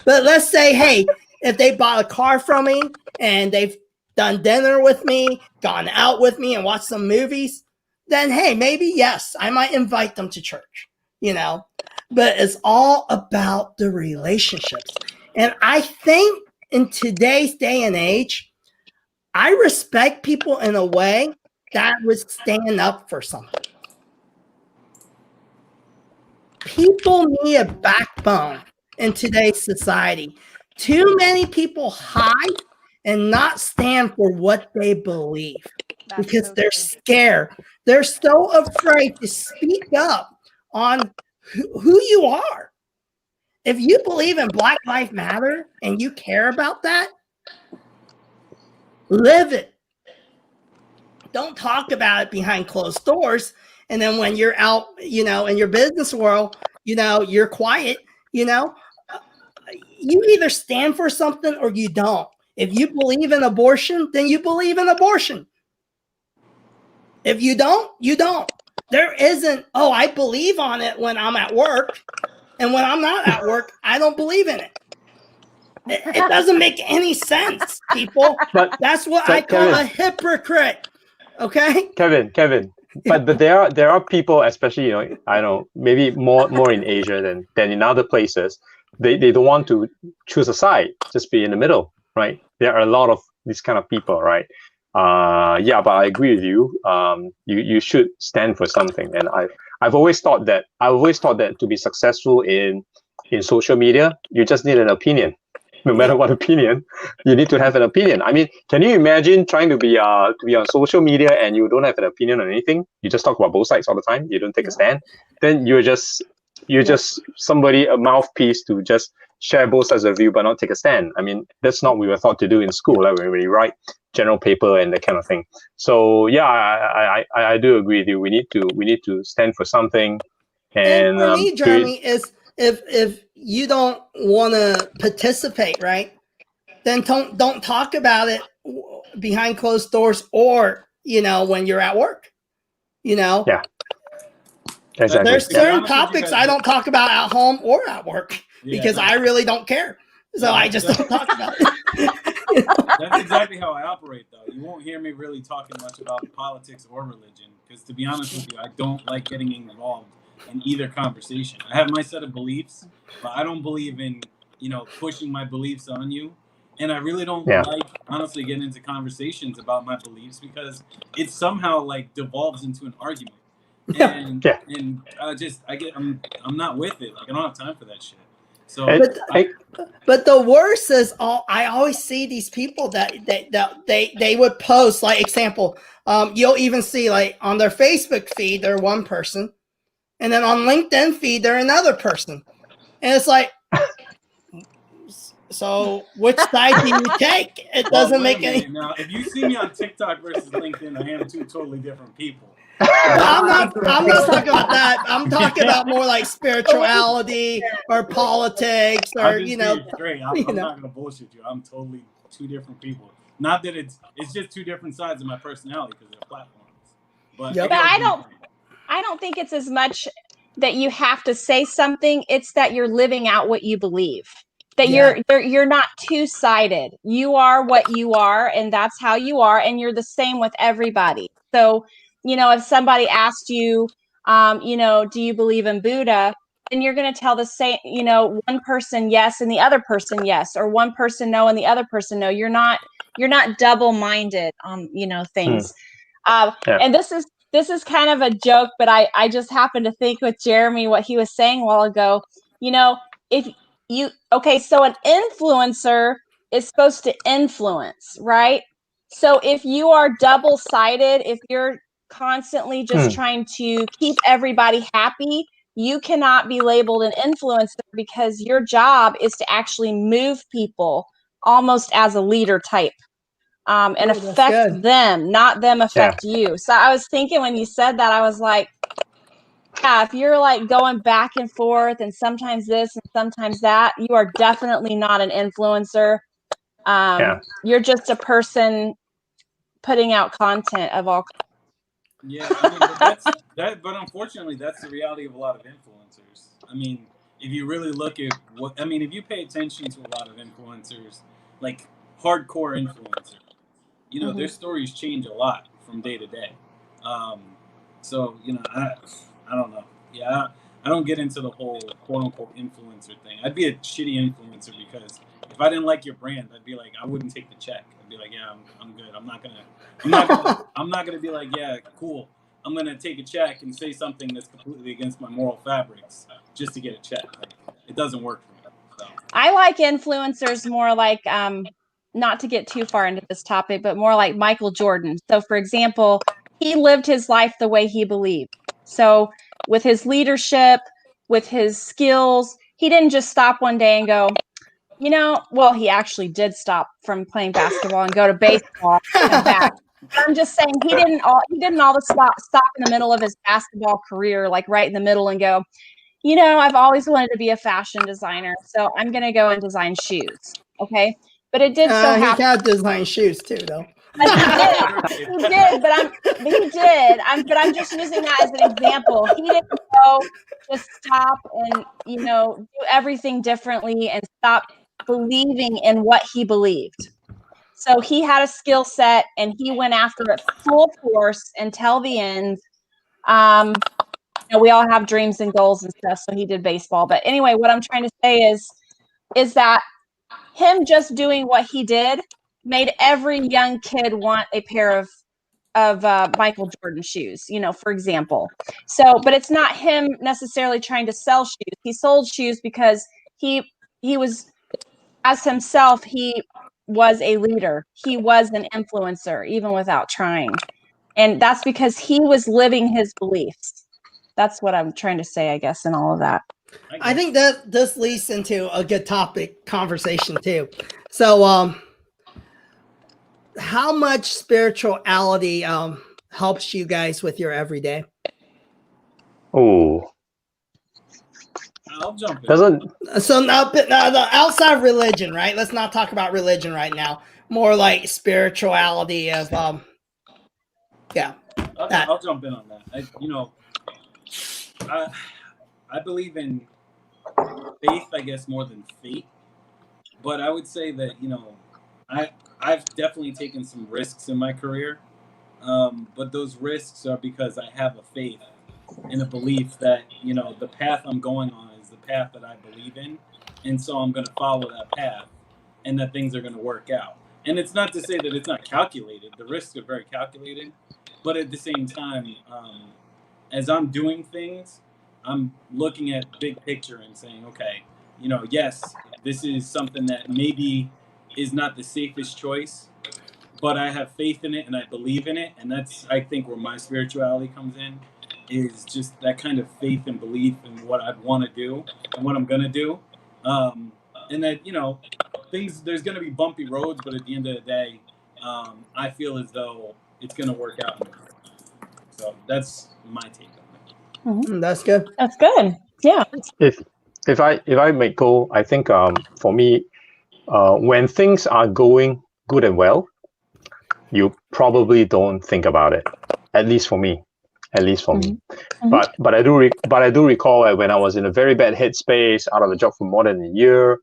But let's say, hey, if they bought a car from me and they've done dinner with me, gone out with me and watched some movies, then, hey, maybe, yes, I might invite them to church, But it's all about the relationships. And I think in today's day and age, I respect people in a way that would stand up for something. People need a backbone in today's society. Too many people hide and not stand for what they believe because they're scared. They're so afraid to speak up on who you are. If you believe in Black Lives Matter and you care about that, live it. Don't talk about it behind closed doors. And then when you're out, in your business world, you're quiet, you either stand for something or you don't. If you believe in abortion, then you believe in abortion. If you don't, you don't. There isn't, I believe on it when I'm at work. And when I'm not at work, I don't believe in it. It doesn't make any sense, people. But that's what I call a hypocrite. Okay, Kevin. But there are people, especially I know maybe more in Asia than in other places. They don't want to choose a side, just be in the middle, right? There are a lot of these kind of people, right? But I agree with you. You should stand for something, and I've always thought that to be successful in social media, you just need an opinion. no matter what opinion, you need to have an opinion. I mean, can you imagine trying to be on social media and you don't have an opinion on anything? You just talk about both sides all the time. You don't take a stand. Then you're just somebody, a mouthpiece to just share both sides of the view but not take a stand. I mean, that's not what we were taught to do in school, like when we write general paper and that kind of thing. So yeah, I do agree with you. We need to stand for something. And for me, Jeremy, is if you don't want to participate, right, then don't talk about it behind closed doors, or when you're at work. Yeah. Exactly. There's certain topics I don't talk about at home or at work because I really don't care. So I just don't talk about it. That's exactly how I operate, though. You won't hear me really talking much about politics or religion because, to be honest with you, I don't like getting involved in either conversation. I have my set of beliefs, but I don't believe in, pushing my beliefs on you. And I really don't like, honestly, getting into conversations about my beliefs because it somehow devolves into an argument. And I'm not with it. I don't have time for that shit. So, but the worst is I always see these people that they would post, like, example, you'll even see on their Facebook feed they're one person, and then on LinkedIn feed they're another person, and it's like, so which side do you take? It doesn't make any. Now, if you see me on TikTok versus LinkedIn, I am two totally different people. I'm not talking about that. I'm talking about more like spirituality or politics, or I'm not gonna bullshit you. I'm totally two different people. Not that it's just two different sides of my personality because they're platforms. But I don't think it's as much that you have to say something. It's that you're living out what you believe. That you're not two-sided. You are what you are, and that's how you are, and you're the same with everybody. So, if somebody asked you, do you believe in Buddha? And you're going to tell the same, one person yes and the other person yes, or one person no and the other person no. You're not double-minded on, things. And this is kind of a joke, but I just happened to think with Jeremy what he was saying a while ago. So an influencer is supposed to influence, right? So if you are double-sided, if you're constantly just trying to keep everybody happy, you cannot be labeled an influencer because your job is to actually move people almost as a leader type, and affect them, not them affect you. So I was thinking when you said that, I was like, yeah, if you're going back and forth and sometimes this and sometimes that, you are definitely not an influencer. You're just a person putting out content of all kinds. Yeah, but unfortunately, that's the reality of a lot of influencers. I mean, if you really look at if you pay attention to a lot of influencers, like hardcore influencers, their stories change a lot from day to day. So, I don't know. Yeah, I don't get into the whole quote unquote influencer thing. I'd be a shitty influencer because if I didn't like your brand, I'd be like, I wouldn't take the check. I'd be like, yeah, I'm good. I'm not gonna be like, yeah, cool. I'm gonna take a check and say something that's completely against my moral fabrics just to get a check. It doesn't work for me. So. I like influencers more like, not to get too far into this topic, but more like Michael Jordan. So, for example, he lived his life the way he believed. So, with his leadership, with his skills, he didn't just stop one day and go, he actually did stop from playing basketball and go to baseball and come back. I'm just saying he didn't all the stop in the middle of his basketball career, like right in the middle, and go, I've always wanted to be a fashion designer, so I'm going to go and design shoes. Okay. But it did so happen. He can't design shoes too, though. He did, but I'm just using that as an example. He didn't go just stop and, do everything differently and stop believing in what he believed. So he had a skill set and he went after it full force until the end. We all have dreams and goals and stuff, so he did baseball. But anyway, what I'm trying to say is that him just doing what he did made every young kid want a pair of Michael Jordan shoes, for example. So, but it's not him necessarily trying to sell shoes. He sold shoes because he was as himself, he was a leader. He was an influencer, even without trying. And that's because he was living his beliefs. That's what I'm trying to say, I guess, in all of that. I think that this leads into a good topic conversation too. So, how much spirituality helps you guys with your everyday? Oh, I'll jump in. doesn't So now, the outside of religion, right? Let's not talk about religion right now. More like spirituality of, yeah. I'll jump in on that. I believe in faith, I guess, more than fate. But I would say that, I've definitely taken some risks in my career. But those risks are because I have a faith and a belief that, the path I'm going on is the path that I believe in. And so I'm going to follow that path and that things are going to work out. And it's not to say that it's not calculated. The risks are very calculated. But at the same time, as I'm doing things, I'm looking at big picture and saying, okay, yes, this is something that maybe is not the safest choice, but I have faith in it and I believe in it. And that's, I think, where my spirituality comes in, is just that kind of faith and belief in what I want to do and what I'm going to do. And that, there's going to be bumpy roads, but at the end of the day, I feel as though it's going to work out. So that's my take on it. That's good. That's good. Yeah. if I may go, I think for me, when things are going good and well, you probably don't think about it. At least for me. Mm-hmm. But I do recall that when I was in a very bad headspace, out of a job for more than a year,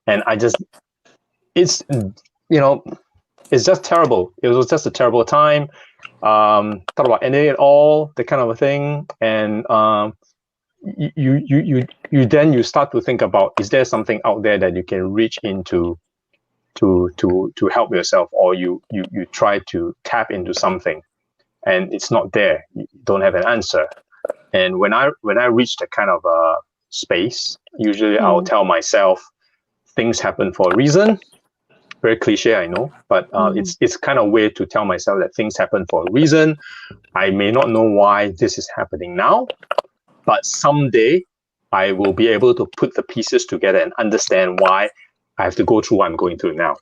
and it's just terrible. It was just a terrible time. Thought about ending it all, that kind of a thing, and you start to think about, is there something out there that you can reach into to help yourself, or you try to tap into something, and it's not there. You don't have an answer. And when I reach that kind of space, usually I'll tell myself, things happen for a reason. Very cliche, I know, but it's kind of weird to tell myself that things happen for a reason. I may not know why this is happening now, but someday I will be able to put the pieces together and understand why I have to go through what I'm going through now.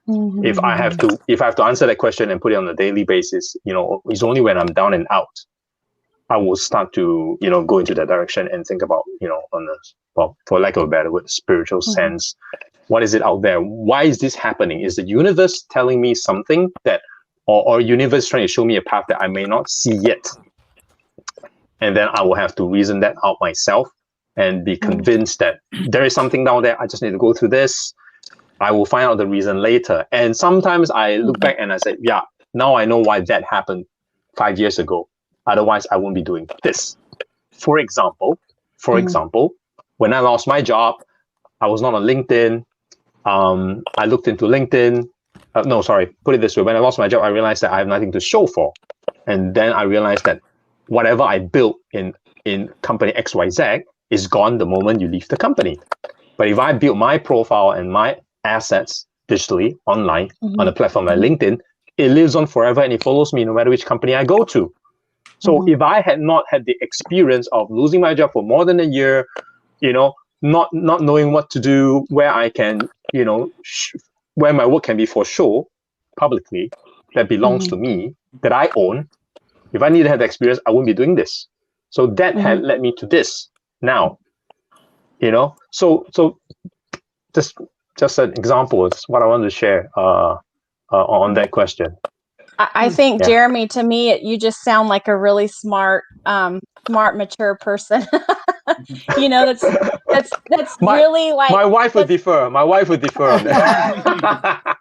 Mm-hmm. If I have to answer that question and put it on a daily basis, it's only when I'm down and out I will start to go into that direction and think about on a, for lack of a better word, spiritual sense. What is it out there? Why is this happening? Is the universe telling me something that, or universe trying to show me a path that I may not see yet? And then I will have to reason that out myself and be convinced that there is something down there. I just need to go through this. I will find out the reason later. And sometimes I look back and I say, yeah, now I know why that happened 5 years ago. Otherwise, I won't be doing this. For example, when I lost my job, I was not on LinkedIn. I looked into LinkedIn. Put it this way. When I lost my job, I realized that I have nothing to show for. And then I realized that whatever I built in company XYZ is gone the moment you leave the company. But if I build my profile and my assets digitally online on a platform like LinkedIn, it lives on forever and it follows me no matter which company I go to. So if I had not had the experience of losing my job for more than a year, not knowing what to do, where I can, where my work can be for show publicly, that belongs to me, that I own. If I didn't have the experience, I wouldn't be doing this. So that had led me to this now, So just an example is what I wanted to share on that question. I think, Jeremy, to me, you just sound like a really smart, mature person. That's really like. My wife would differ. On that.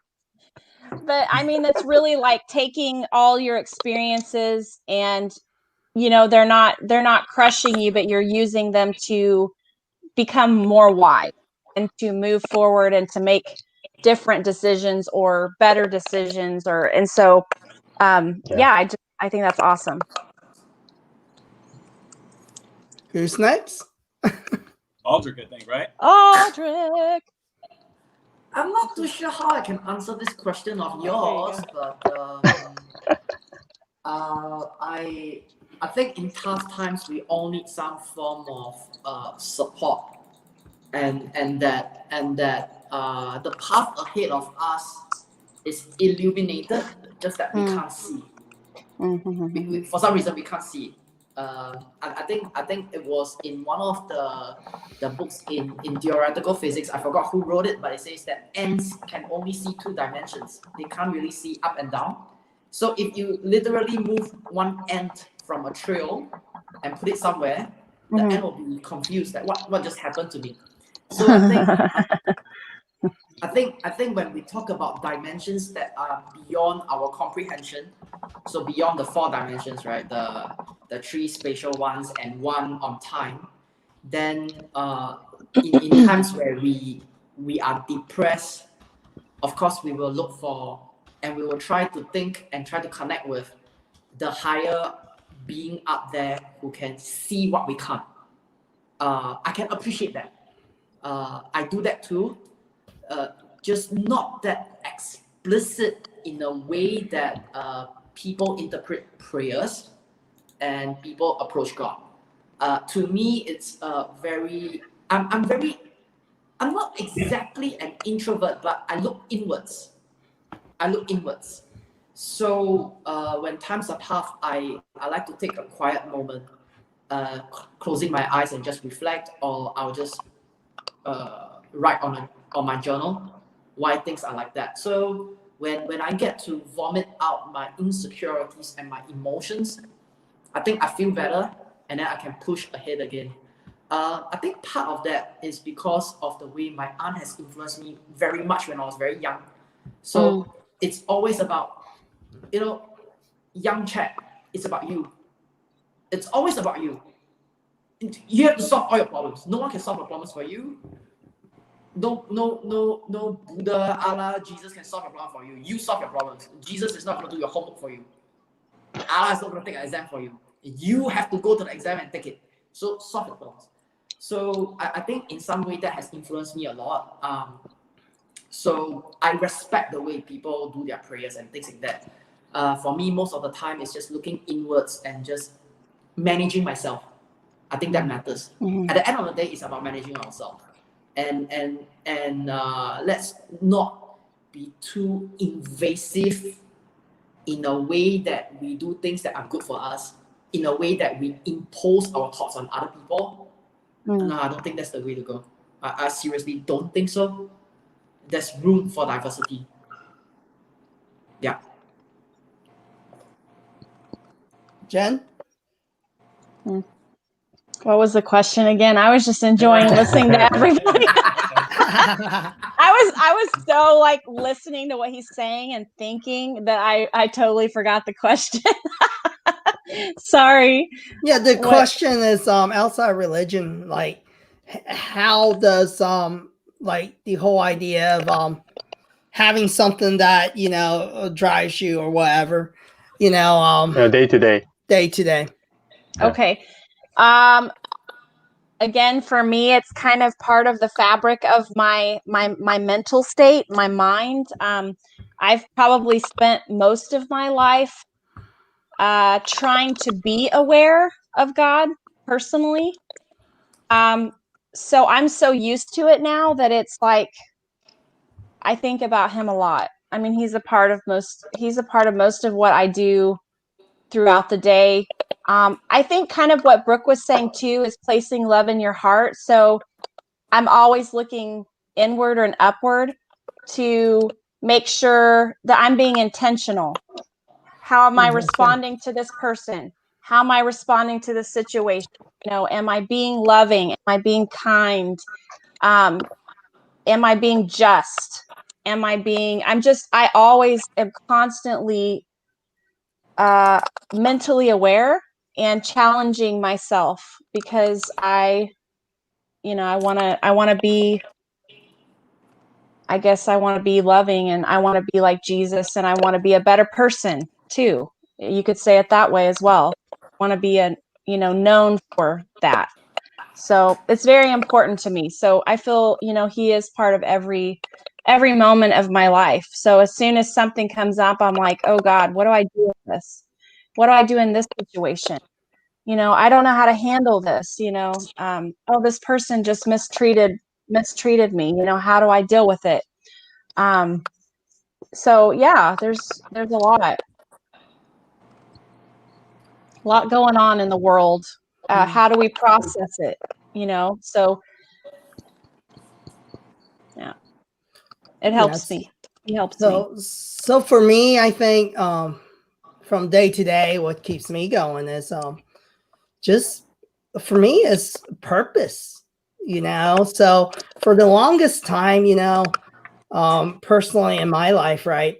But I mean, that's really like taking all your experiences and, they're not crushing you, but you're using them to become more wise and to move forward and to make different decisions or better decisions I think that's awesome. Who's next? Aldric, I think, right? Aldric. I'm not too sure how I can answer this question of yours, but I think in tough times we all need some form of support, and that the path ahead of us is illuminated, just that we can't see. For some reason we can't see it. I think it was in one of the books in theoretical physics. I forgot who wrote it, but it says that ants can only see 2 dimensions. They can't really see up and down. So if you literally move one ant from a trail and put it somewhere, the ant will be confused that what just happened to me. So I think when we talk about dimensions that are beyond our comprehension, so beyond the 4 dimensions, right? The 3 spatial ones and 1 on time, then in times where we are depressed, of course we will look for, and we will try to think and try to connect with the higher being up there who can see what we can't. I can appreciate that. I do that too. Just not that explicit in a way that people interpret prayers and people approach God. To me, it's very. I'm not exactly an introvert, but I look inwards. So when times are tough, I like to take a quiet moment, closing my eyes and just reflect, or I'll just write on my journal why things are like that. So when I get to vomit out my insecurities and my emotions, I think I feel better, and then I can push ahead again. I think part of that is because of the way my aunt has influenced me very much when I was very young. So it's always about, young chap, it's about you. It's always about you. You have to solve all your problems. No one can solve your problems for you. No Buddha, Allah, Jesus can solve your problem for you. You solve your problems. Jesus is not going to do your homework for you. Allah is not going to take an exam for you. You have to go to the exam and take it. So solve your problems. So I think in some way that has influenced me a lot. So I respect the way people do their prayers and things like that. For me, most of the time, it's just looking inwards and just managing myself. I think that matters. At the end of the day, it's about managing ourselves. And let's not be too invasive in a way that we do things that are good for us, in a way that we impose our thoughts on other people. No, I don't think that's the way to go. I seriously don't think so. There's room for diversity. Yeah. Jen? What was the question again? I was just enjoying listening to everybody. I was so like listening to what he's saying and thinking that I totally forgot the question. Sorry. Yeah, the question is outside religion, like how does like the whole idea of having something that drives you or whatever, day to day. Okay. Again, for me, it's kind of part of the fabric of my mental state, my mind. I've probably spent most of my life trying to be aware of God personally. So I'm so used to it now that it's like I think about him a lot. I mean, he's a part of most of what I do throughout the day. I think kind of what Brooke was saying too is placing love in your heart. So I'm always looking inward and upward to make sure that I'm being intentional. How am I responding to this person? How am I responding to this situation? Am I being loving? Am I being kind? Am I being just? I always am constantly mentally aware and challenging myself because I want to be, I guess I want to be loving, and I want to be like Jesus, and I want to be a better person too. You could say it that way as well. I want to be known for that. So it's very important to me. So I feel, he is part of every every moment of my life. So as soon as something comes up, I'm like, oh God, what do I do with this? What do I do in this situation? You know, I don't know how to handle this, you know. Oh, this person just mistreated me, you know, how do I deal with it? So yeah, there's a lot going on in the world. How do we process it? You know, so yeah, it helps me. It helps me. So for me, I think from day to day, what keeps me going is just for me is purpose. You know, so for the longest time, you know, personally in my life, right,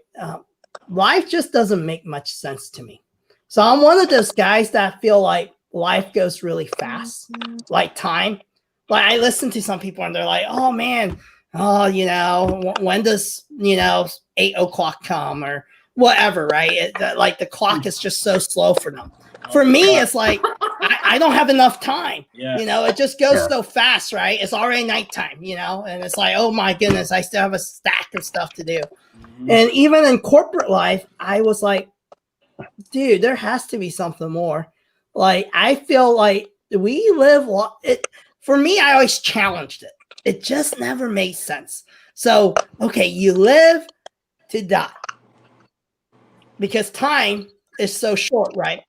life just doesn't make much sense to me. So I'm one of those guys that feel like life goes really fast, like time. Like I listen to some people and they're like, oh man, oh, you know, when does, you know, 8 o'clock come or whatever, right? Like the clock is just so slow for them. For me, it's like, I don't have enough time. Yeah. You know, it just goes so fast, right? It's already nighttime, you know, and it's like, oh my goodness, I still have a stack of stuff to do. And even in corporate life, I was like, dude, there has to be something more. Like, I feel like we live, for me, I always challenged it. It just never made sense. So, okay, you live to die because time is so short, right?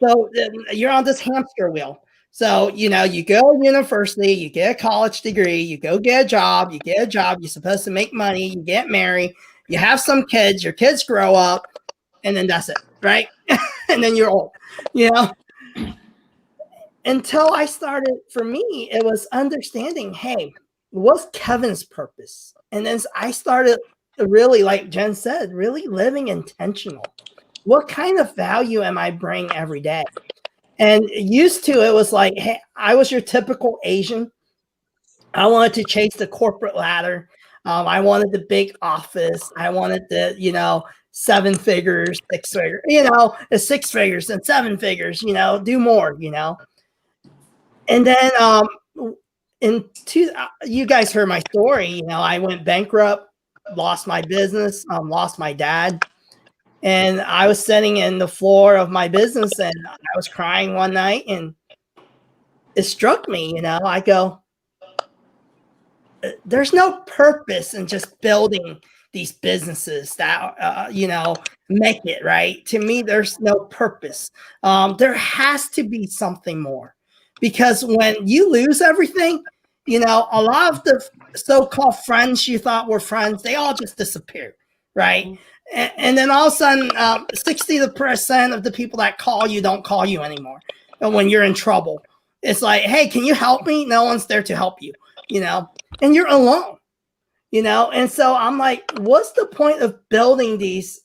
So you're on this hamster wheel. So, you know, you go to university, you get a college degree, you go get a job, you're supposed to make money, you get married, you have some kids, your kids grow up, and then that's it, right? And then you're old, you know? Until I started, for me, it was understanding, hey, what's Kevin's purpose? And then I started really, like Jen said, really living intentional. What kind of value am I bringing every day? And used to, it was like, hey, I was your typical Asian. I wanted to chase the corporate ladder. I wanted the big office. I wanted the, you know, 7 figures, 6 figures, you know, 6 figures and 7 figures, you know, do more, you know. And then you guys heard my story, you know, I went bankrupt, lost my business, lost my dad. And I was sitting in the floor of my business and I was crying one night and it struck me, you know, I go, there's no purpose in just building these businesses that, you know, make it, right? To me, there's no purpose. There has to be something more because when you lose everything, you know, a lot of the so-called friends you thought were friends, they all just disappear, right? And then all of a sudden, 60% of the people that call you don't call you anymore. And when you're in trouble, it's like, hey, can you help me? No one's there to help you, you know, and you're alone, you know? And so I'm like, what's the point of building these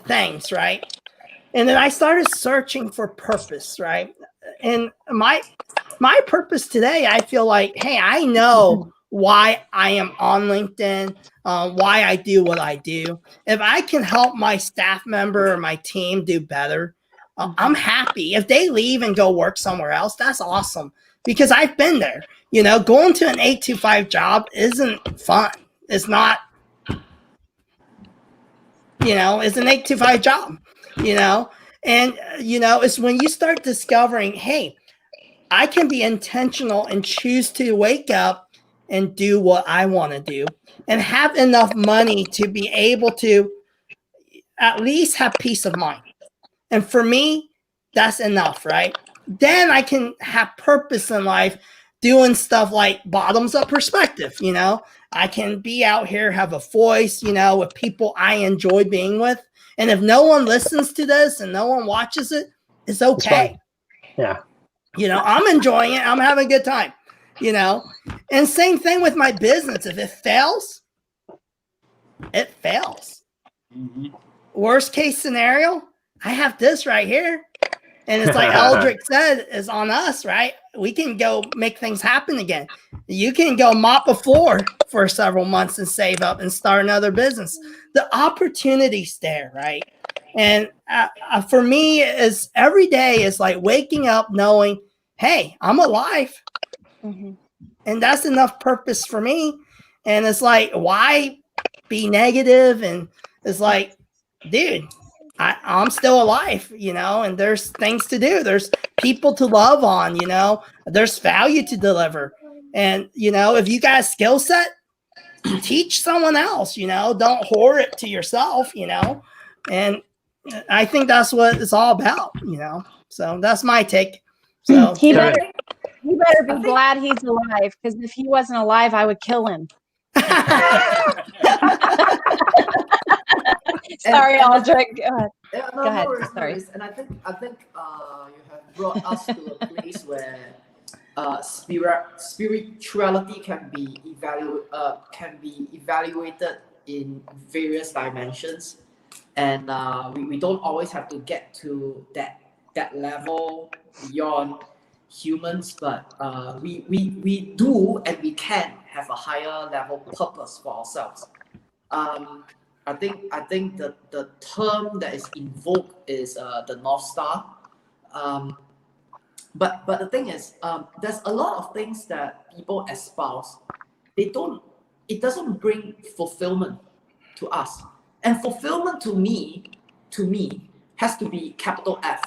things, right? And then I started searching for purpose, right? And my purpose today, I feel like, hey, I know why I am on LinkedIn, why I do what I do. If I can help my staff member or my team do better, I'm happy. If they leave and go work somewhere else, that's awesome because I've been there. You know, going to an 8-to-5 job isn't fun. It's not, you know, it's an 8-to-5 job, you know, and, you know, it's when you start discovering, hey, I can be intentional and choose to wake up and do what I want to do and have enough money to be able to at least have peace of mind. And for me, that's enough, right? Then I can have purpose in life doing stuff like bottoms up perspective, you know? I can be out here, have a voice, you know, with people I enjoy being with. And if no one listens to this and no one watches it, it's okay. Yeah. You know, I'm enjoying it. I'm having a good time, you know? And same thing with my business. If it fails, it fails. Worst case scenario, I have this right here. And it's like Aldric said, is on us, right? We can go make things happen again. You can go mop a floor for several months and save up and start another business. The opportunity's there, right? And for me, is every day is like waking up knowing, hey, I'm alive. And that's enough purpose for me. And it's like, why be negative, and it's like, dude, I'm still alive, you know, and there's things to do. There's people to love on, you know, there's value to deliver. And, you know, if you got a skill set, teach someone else, you know, don't hoard it to yourself, you know. And I think that's what it's all about, you know. So that's my take. So He better be glad he's alive, because if he wasn't alive, I would kill him. Sorry, Aldric. Go ahead. No, Go ahead. No worries, Sorry. no worries. And I think you have brought us to a place where spirituality can be evaluated in various dimensions, and we don't always have to get to that level beyond humans, but we do and we can have a higher level purpose for ourselves. I think the term that is invoked is the North Star. But the thing is, there's a lot of things that people espouse. It doesn't bring fulfillment to us. And fulfillment to me has to be capital F.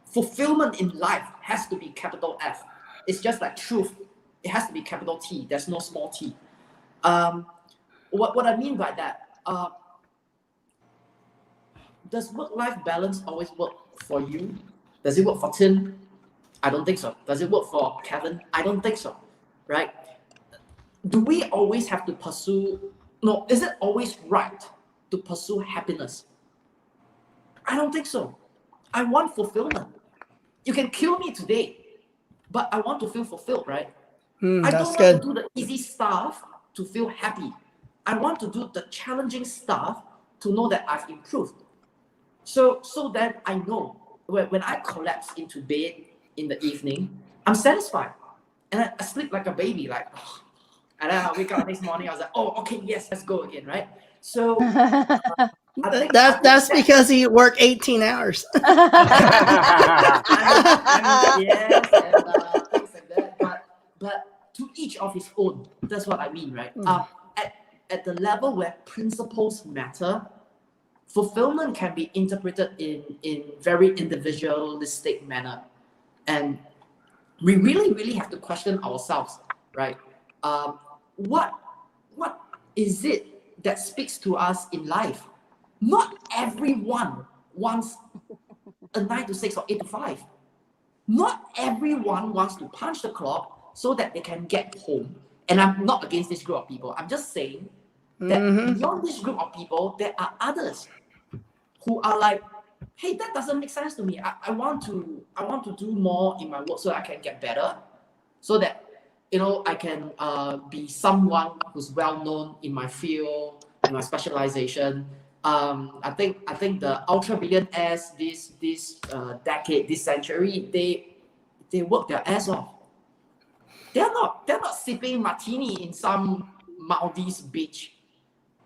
Fulfillment in life has to be capital F. It's just like truth. It has to be capital T. There's no small t. What I mean by that, does work-life balance always work for you? Does it work for Chen? I don't think so. Does it work for Kevin? I don't think so, right? Do we always have to pursue, no, is it always right to pursue happiness? I don't think so. I want fulfillment. You can kill me today, but I want to feel fulfilled, right? I don't want to do the easy stuff to feel happy. I want to do the challenging stuff to know that I've improved. So that I know when I collapse into bed in the evening, I'm satisfied. And I sleep like a baby, like, and then I wake up next morning, I was like, oh, okay, yes, let's go again, right? So that's because he worked 18 hours. Yes, and things like that. But to each of his own. That's what I mean, right? At the level where principles matter, fulfillment can be interpreted in very individualistic manner, and we really have to question ourselves, right? What is it that speaks to us in life? Not everyone wants a 9 to 6 or 8 to 5. Not everyone wants to punch the clock so that they can get home. And I'm not against this group of people. I'm just saying that beyond this group of people, there are others who are like, hey, that doesn't make sense to me. I want to do more in my work so I can get better, so that, you know, I can be someone who's well known in my field, in my specialization. I think the ultra billionaires this decade, this century, they work their ass off. They're not sipping martini in some Maldives beach.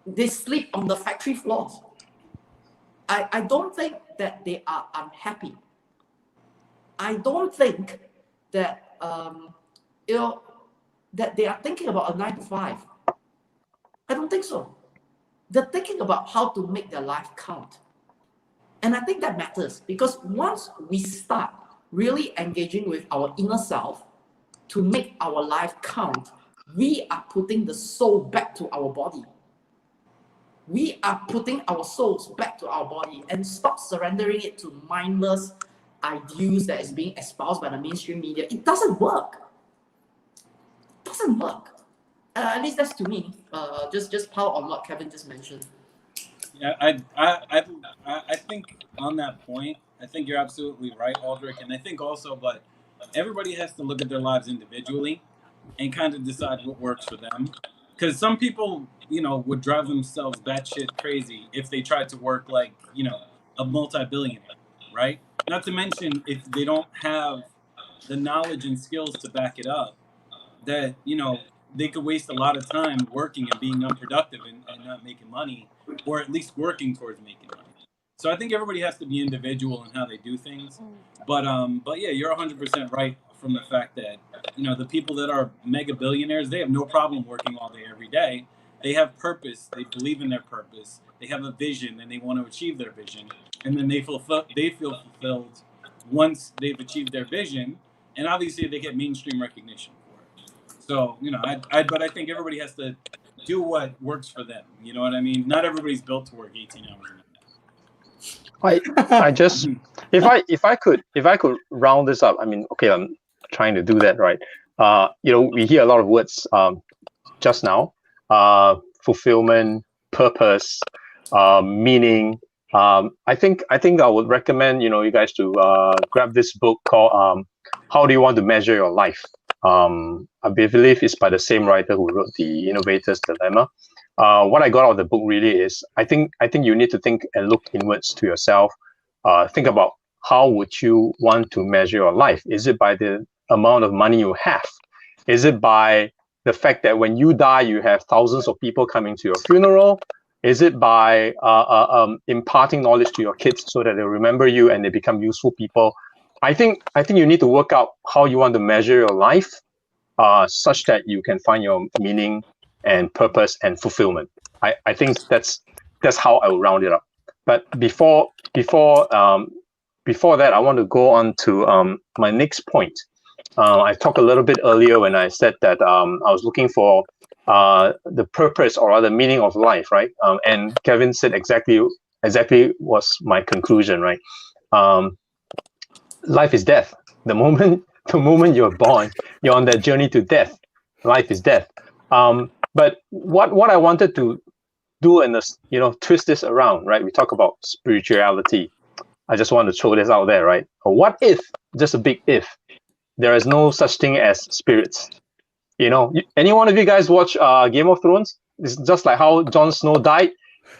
They sleep on the factory floors. I don't think that they are unhappy. I don't think that that they are thinking about a 9 to 5. I don't think so. They're thinking about how to make their life count. And I think that matters, because once we start really engaging with our inner self to make our life count, we are putting the soul back to our body. We are putting our souls back to our body and stop surrendering it to mindless ideals that is being espoused by the mainstream media. It doesn't work. It doesn't work. At least that's to me. Just power on what Kevin just mentioned. Yeah, I think on that point, I think you're absolutely right, Aldric, and I think also, but everybody has to look at their lives individually and kind of decide what works for them. Because some people, you know, would drive themselves batshit crazy if they tried to work like, you know, a multi-billionaire, right? Not to mention if they don't have the knowledge and skills to back it up, that, you know, they could waste a lot of time working and being unproductive and not making money, or at least working towards making money. So I think everybody has to be individual in how they do things. But yeah, you're 100% right from the fact that, you know, the people that are mega billionaires, they have no problem working all day every day, they have purpose, they believe in their purpose, they have a vision, and they want to achieve their vision, and then they feel fulfilled once they've achieved their vision, and obviously they get mainstream recognition for it. So, you know, but I think everybody has to do what works for them. You know what I mean? Not everybody's built to work 18 hours a day. I just if I could round this up, I mean, okay, I'm trying to do that, right? You know, we hear a lot of words just now, fulfillment, purpose, meaning. I think I would recommend, you know, you guys to grab this book called How Do You Want to Measure Your Life? I believe it's by the same writer who wrote The Innovator's Dilemma. What I got out of the book really is I think you need to think and look inwards to yourself. Think about how would you want to measure your life? Is it by the amount of money you have? Is it by the fact that when you die, you have thousands of people coming to your funeral? Is it by imparting knowledge to your kids so that they remember you and they become useful people? I think you need to work out how you want to measure your life, such that you can find your meaning and purpose and fulfillment. I think that's how I will round it up. But before that, I want to go on to my next point. I talked a little bit earlier when I said that I was looking for the purpose or other meaning of life, right? And Kevin said exactly was my conclusion, right? Life is death. The moment you're born, you're on that journey to death. Life is death. But what I wanted to do and twist this around, right? We talk about spirituality. I just want to throw this out there, right? What if, just a big if, there is no such thing as spirits? You know, any one of you guys watch Game of Thrones? It's just like how Jon Snow died,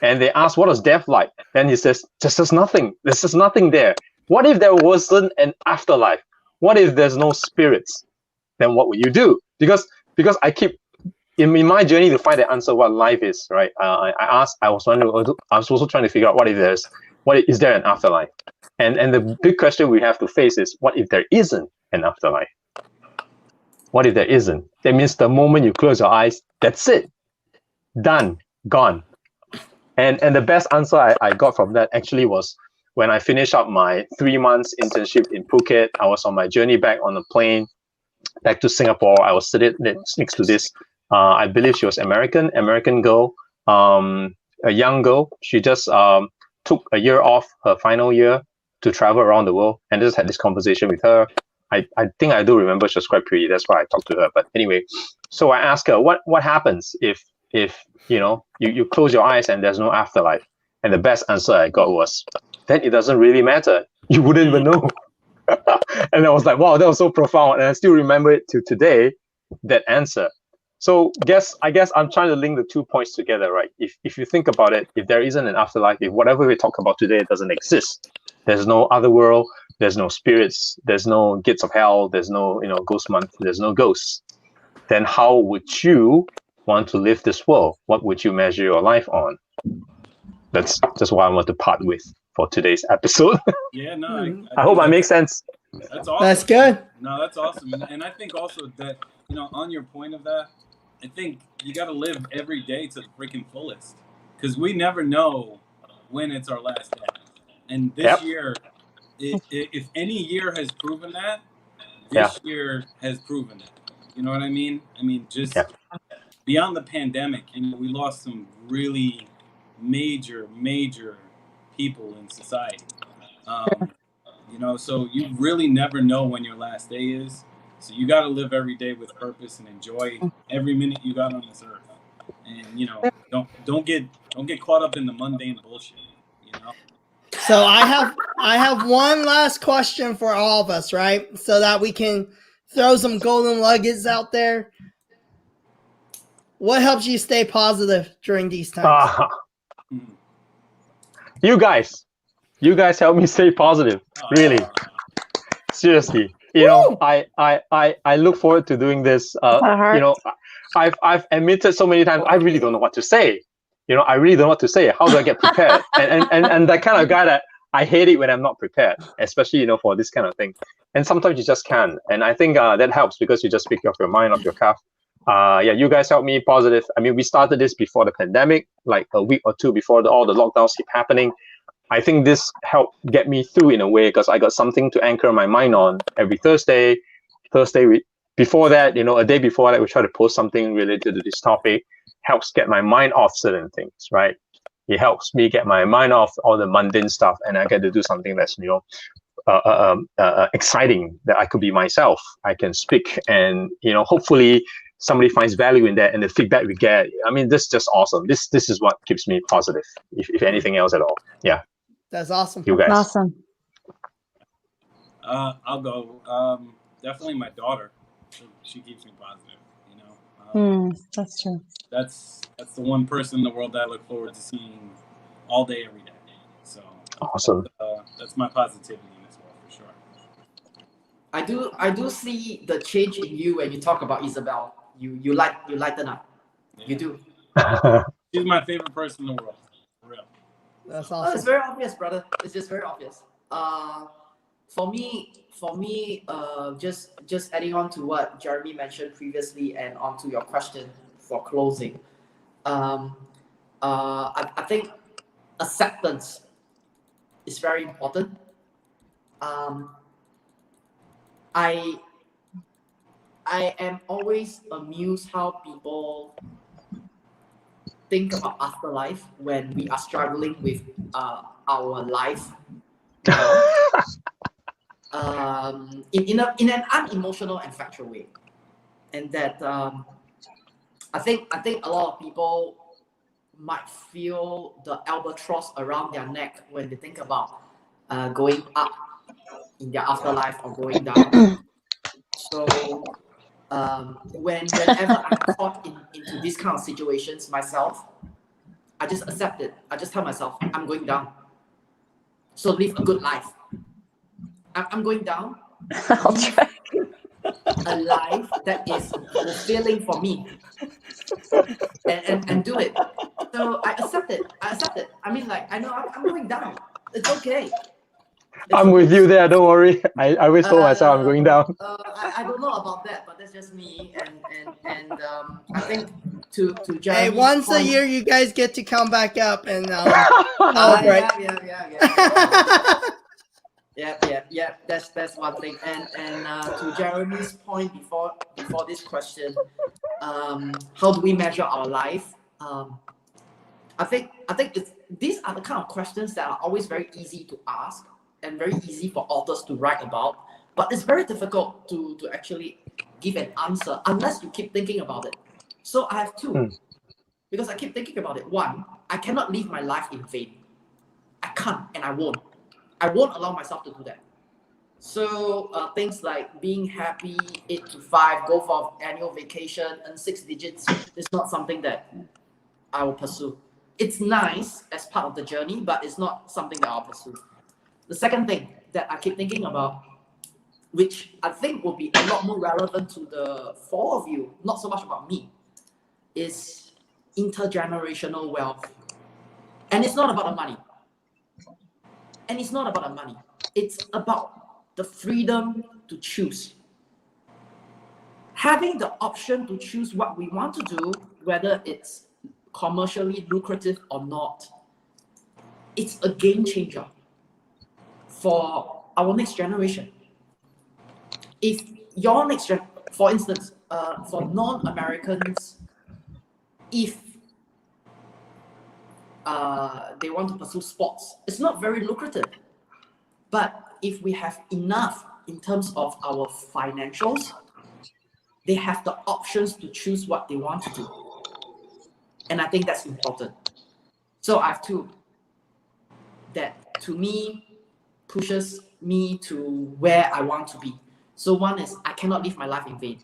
and they asked, what was death like? Then he says, just as nothing. There's just nothing there. What if there wasn't an afterlife? What if there's no spirits? Then what would you do? Because I keep, in my journey to find the answer what life is, right? I was also trying to figure out what is there an afterlife? And the big question we have to face is, what if there isn't an afterlife? What if there isn't? That means the moment you close your eyes, that's it. Done. Gone. And the best answer I got from that actually was when I finished up my 3 months internship in Phuket. I was on my journey back on the plane, back to Singapore. I was sitting next to this, I believe she was American girl, a young girl. She just took a year off, her final year, to travel around the world, and just had this conversation with her. I think I do remember she was quite pretty. That's why I talked to her. But anyway, so I asked her, what happens if you close your eyes and there's no afterlife? And the best answer I got was, then it doesn't really matter. You wouldn't even know. And I was like, wow, that was so profound. And I still remember it to today, that answer. So I guess I'm trying to link the 2 points together, right? If you think about it, if there isn't an afterlife, if whatever we talk about today doesn't exist, there's no other world, there's no spirits, there's no gates of hell, there's no ghost month, there's no ghosts, then how would you want to live this world? What would you measure your life on? That's just what I want to part with for today's episode. Yeah, no. I hope I make sense. That's awesome. That's good. No, that's awesome. And I think also that, on your point of that, I think you got to live every day to the freaking fullest, because we never know when it's our last day. And this year, if any year has proven that, this year has proven it. You know what I mean? I mean, just beyond the pandemic, we lost some really major people in society. So you really never know when your last day is. So you got to live every day with purpose and enjoy every minute you got on this earth. And don't get caught up in the mundane bullshit. So I have one last question for all of us, right? So that we can throw some golden nuggets out there. What helps you stay positive during these times? You guys help me stay positive. Really, seriously. I look forward to doing this. I've admitted so many times I really don't know what to say. I really don't know what to say. How do I get prepared? and that kind of guy that I hate it when I'm not prepared, especially for this kind of thing. And sometimes you just can't. And I think that helps because you just speak off your mind, off your cuff. Yeah, you guys helped me positive. I mean, we started this before the pandemic, like a week or two before all the lockdowns keep happening. I think this helped get me through in a way because I got something to anchor my mind on every Thursday. Before that, a day before that, we try to post something related to this topic. Helps get my mind off certain things, right? It helps me get my mind off all the mundane stuff, and I get to do something that's exciting, that I could be myself. I can speak, and hopefully somebody finds value in that, and the feedback we get. I mean, this is just awesome. This is what keeps me positive, if anything else at all. Yeah. That's awesome. You guys. Awesome. I'll go. Definitely my daughter. She keeps me positive. That's true. That's the one person in the world that I look forward to seeing all day, every day. So awesome. That's my positivity as well, for sure. I do see the change in you when you talk about Isabel. You lighten up. Yeah. You do. She's my favorite person in the world. For real. That's awesome. It's very obvious, brother. It's just very obvious. For me, just adding on to what Jeremy mentioned previously and onto your question for closing. I think acceptance is very important. I am always amused how people think about afterlife when we are struggling with our life. In an unemotional and factual way, and that I think a lot of people might feel the albatross around their neck when they think about going up in their afterlife or going down. So whenever I'm caught into these kind of situations myself, I just accept it. I just tell myself I'm going down. So live a good life. I'm going down. A life that is fulfilling for me, and do it. So I accept it. I mean, like, I know I'm going down. It's okay. I'm with you there. Don't worry. I always told myself I'm going down. I don't know about that, but that's just me. And I think to Jeremy's hey, once point, a year you guys get to come back up and celebrate. Yeah. That's one thing. And to Jeremy's point before this question, how do we measure our life? I think these are the kind of questions that are always very easy to ask and very easy for authors to write about, but it's very difficult to actually give an answer unless you keep thinking about it. So I have two, because I keep thinking about it. One, I cannot live my life in vain. I can't, and I won't allow myself to do that. So things like being happy, 8 to 5, go for annual vacation, and 6 digits is not something that I will pursue. It's nice as part of the journey, but it's not something that I'll pursue. The second thing that I keep thinking about, which I think will be a lot more relevant to the four of you, not so much about me, is intergenerational wealth. And it's not about the money. It's about the freedom to choose. Having the option to choose what we want to do, whether it's commercially lucrative or not, it's a game changer for our next generation. If your next generation, for instance, for non-Americans, if they want to pursue sports, it's not very lucrative. But if we have enough in terms of our financials, they have the options to choose what they want to do. And I think that's important. So I have two that, to me, pushes me to where I want to be. So one is, I cannot live my life in vain.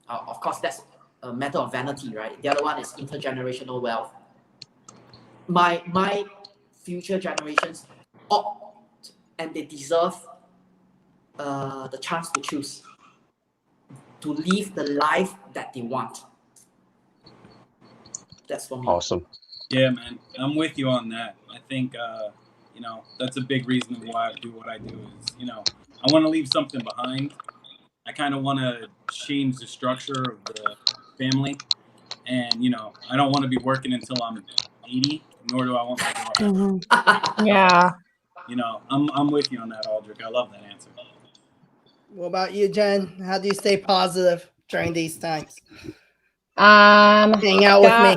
Of course, that's a matter of vanity, right? The other one is intergenerational wealth. My future generations opt, and they deserve the chance to choose, to live the life that they want. That's for me. Awesome. Yeah, man, I'm with you on that. I think that's a big reason why I do what I do. Is I want to leave something behind. I kind of want to change the structure of family, and you know, I don't want to be working until I'm 80, nor do I want my daughter. Yeah. You know, I'm with you on that, Aldric. I love that answer. What about you, Jen? How do you stay positive during these times? Hang out with me.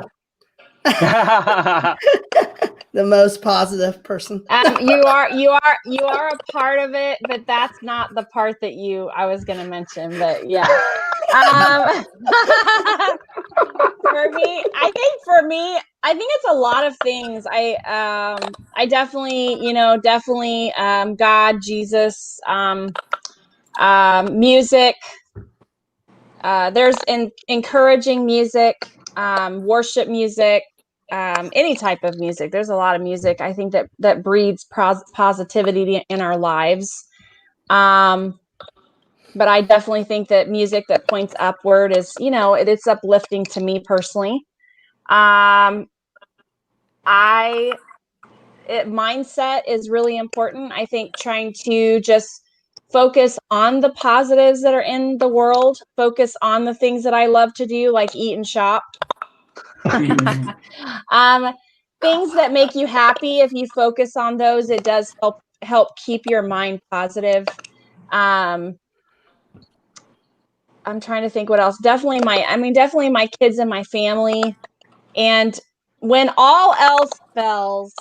The most positive person. You are a part of it, but that's not the part that I was going to mention. But yeah, for me, I think it's a lot of things. I definitely, God, Jesus, music. There's encouraging music, worship music. Any type of music. There's a lot of music I think that breeds positivity in our lives. But I definitely think that music that points upward is, it's uplifting to me personally. Mindset is really important. I think trying to just focus on the positives that are in the world, focus on the things that I love to do, like eat and shop. Things that make you happy, if you focus on those, it does help keep your mind positive. I'm trying to think what else. Definitely my kids and my family. And when all else fails,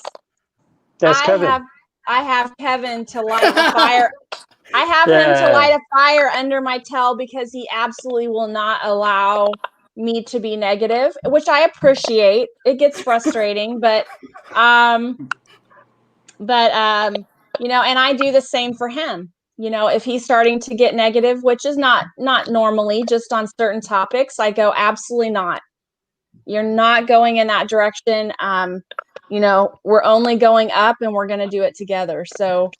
I have Kevin to light a fire. I have him to light a fire under my tail, because he absolutely will not allow me to be negative, which I appreciate. It gets frustrating, but and I do the same for him. If he's starting to get negative, which is not normally, just on certain topics, I go, absolutely not. You're not going in that direction. We're only going up, and we're going to do it together. So,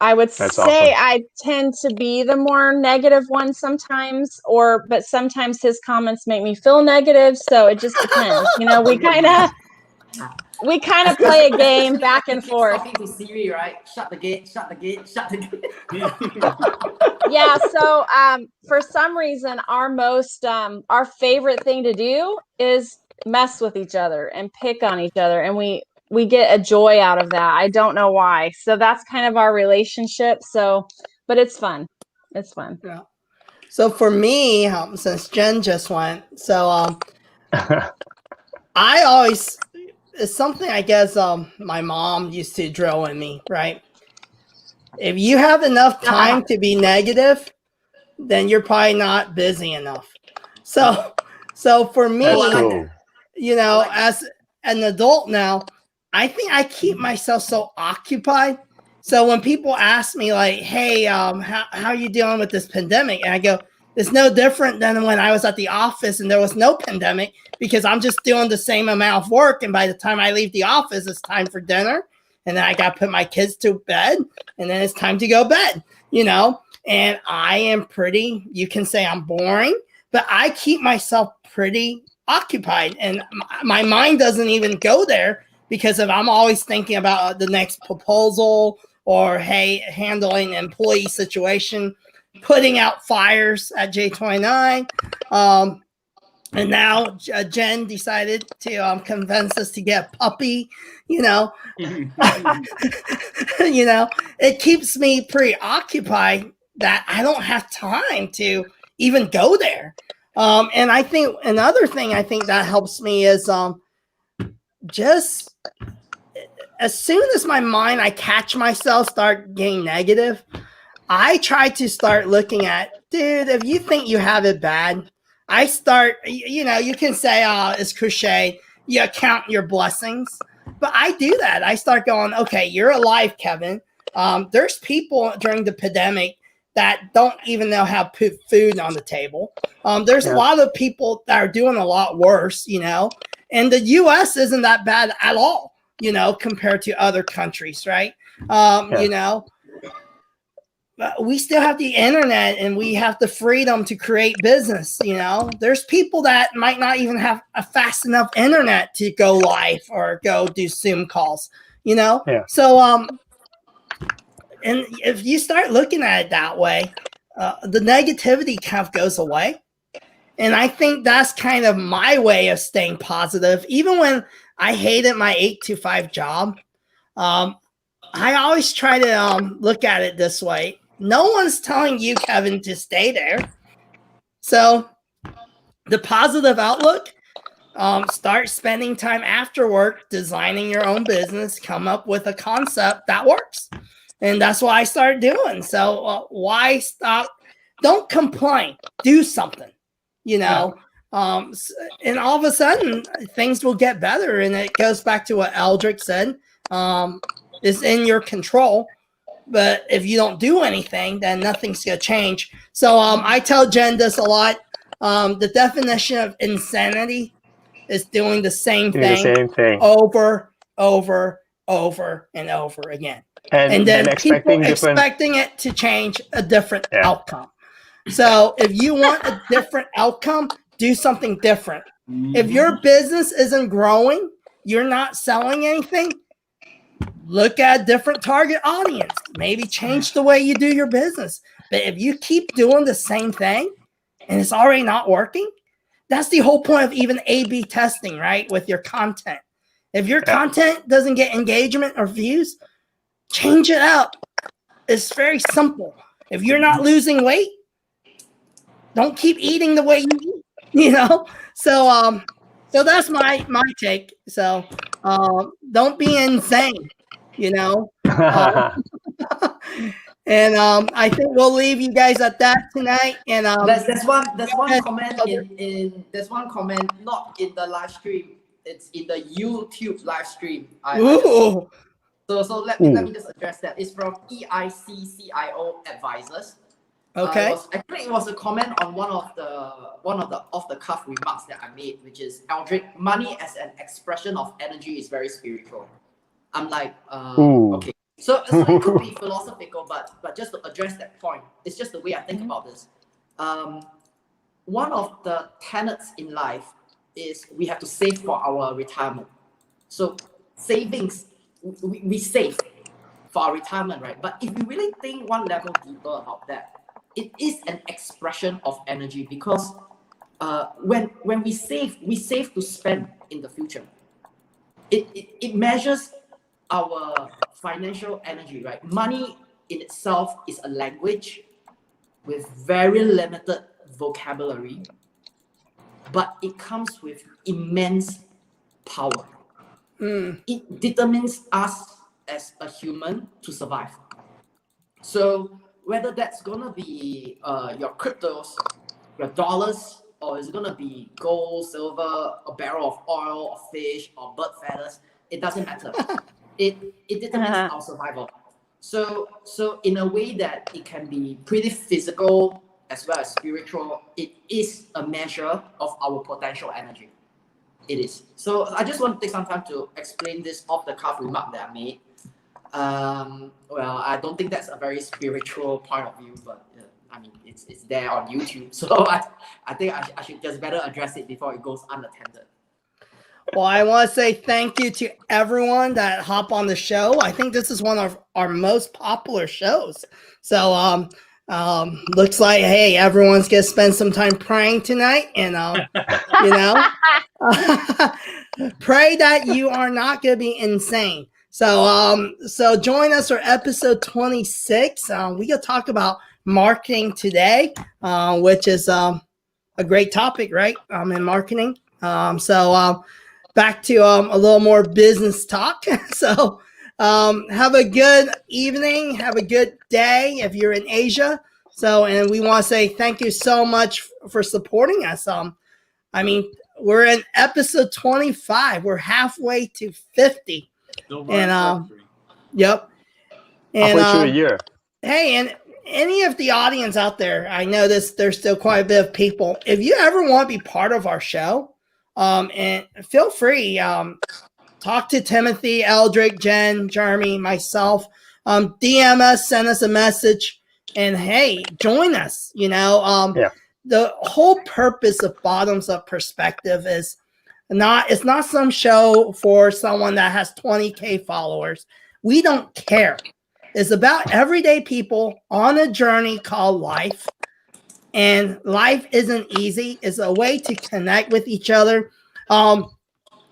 I would say awesome. I tend to be the more negative one sometimes, but sometimes his comments make me feel negative. So it just depends. We kind of play a game back and forth. Talking to Siri, right? Shut the gate, shut the gate, shut the gate. Yeah. So for some reason, our favorite thing to do is mess with each other and pick on each other, and we get a joy out of that. I don't know why. So that's kind of our relationship. So, but it's fun. It's fun. Yeah. So for me, since Jen just went, so I always, it's something I guess my mom used to drill in me, right? If you have enough time to be negative, then you're probably not busy enough. So for me, as an adult now, I think I keep myself so occupied. So when people ask me like, hey, how are you dealing with this pandemic? And I go, it's no different than when I was at the office and there was no pandemic, because I'm just doing the same amount of work. And by the time I leave the office, it's time for dinner. And then I got to put my kids to bed, and then it's time to go bed, and I am you can say I'm boring, but I keep myself pretty occupied, and my mind doesn't even go there. Because if I'm always thinking about the next proposal, or handling an employee situation, putting out fires at J29, and now Jen decided to convince us to get a puppy. It keeps me preoccupied that I don't have time to even go there. And I think another thing I think that helps me is just as soon as I catch myself start getting negative, I try to start looking at, dude, if you think you have it bad, I start, you can say, it's cliche, you count your blessings, but I do that. I start going, okay, you're alive, Kevin. There's people during the pandemic that don't even know how to put food on the table. There's a lot of people that are doing a lot worse, and the U.S. isn't that bad at all, compared to other countries, right? But we still have the internet, and we have the freedom to create business. There's people that might not even have a fast enough internet to go live or go do Zoom calls, So, and if you start looking at it that way, the negativity kind of goes away. And I think that's kind of my way of staying positive. Even when I hated my 8 to 5 job, I always try to look at it this way. No one's telling you, Kevin, to stay there. So the positive outlook, start spending time after work, designing your own business, come up with a concept that works. And that's what I started doing. So why stop? Don't complain. Do something, you know. And all of a sudden, things will get better. And it goes back to what Aldric said. It's in your control. But if you don't do anything, then nothing's going to change. So I tell Jen this a lot. The definition of insanity is doing the same thing over, and over again. And then people expecting it to change a different outcome. So if you want a different outcome, do something different. If your business isn't growing, you're not selling anything, look at a different target audience. Maybe change the way you do your business. But if you keep doing the same thing and it's already not working, that's the whole point of even A/B testing, right? With your content. If your content doesn't get engagement or views, change it up. It's very simple. If you're not losing weight, don't keep eating the way you eat, you know? So that's my take. So don't be insane, you know? And I think we'll leave you guys at that tonight. And there's one comment there's one comment not in the live stream. It's in the YouTube live stream. So let me just address that. It's from EICCIO Advisors. Okay. It was a comment on one of the off-the-cuff remarks that I made, which is Aldric, money as an expression of energy is very spiritual. I'm like, okay. So it could be philosophical, but just to address that point, it's just the way I think about this. One of the tenets in life is we have to save for our retirement. So savings, we save for our retirement, right? But if you really think one level deeper about that, it is an expression of energy, because when we save to spend in the future. It measures our financial energy, right? Money in itself is a language with very limited vocabulary, but it comes with immense power. It determines us as a human to survive. So whether that's gonna be your cryptos, your dollars, or it's gonna be gold, silver, a barrel of oil, or fish, or bird feathers, it doesn't matter. It determines our survival. So in a way that it can be pretty physical as well as spiritual, it is a measure of our potential energy. It is. So I just want to take some time to explain this off-the-cuff remark that I made. Well, I don't think that's a very spiritual point of view, but I mean, it's there on YouTube. So I think I should just better address it before it goes unattended. Well, I want to say thank you to everyone that hop on the show. I think this is one of our most popular shows. So looks like, hey, everyone's gonna spend some time praying tonight, and you know, pray that you are not gonna be insane. So join us for episode 26. We gonna talk about marketing today, which is a great topic, right? In marketing. Back to a little more business talk. So have a good evening. Have a good day if you're in Asia. And we want to say thank you so much for supporting us. I mean, we're in episode 25. We're halfway to 50. And yep. And halfway through a year. Hey, and any of the audience out there, I know there's still quite a bit of people. If you ever want to be part of our show, and feel free, talk to Timothy, Aldric, Jen, Jeremy, myself, DM us, send us a message, and hey, join us. You know, the whole purpose of Bottoms Up Perspective is it's not some show for someone that has 20K followers. We don't care. It's about everyday people on a journey called life. and life isn't easy. It's a way to connect with each other.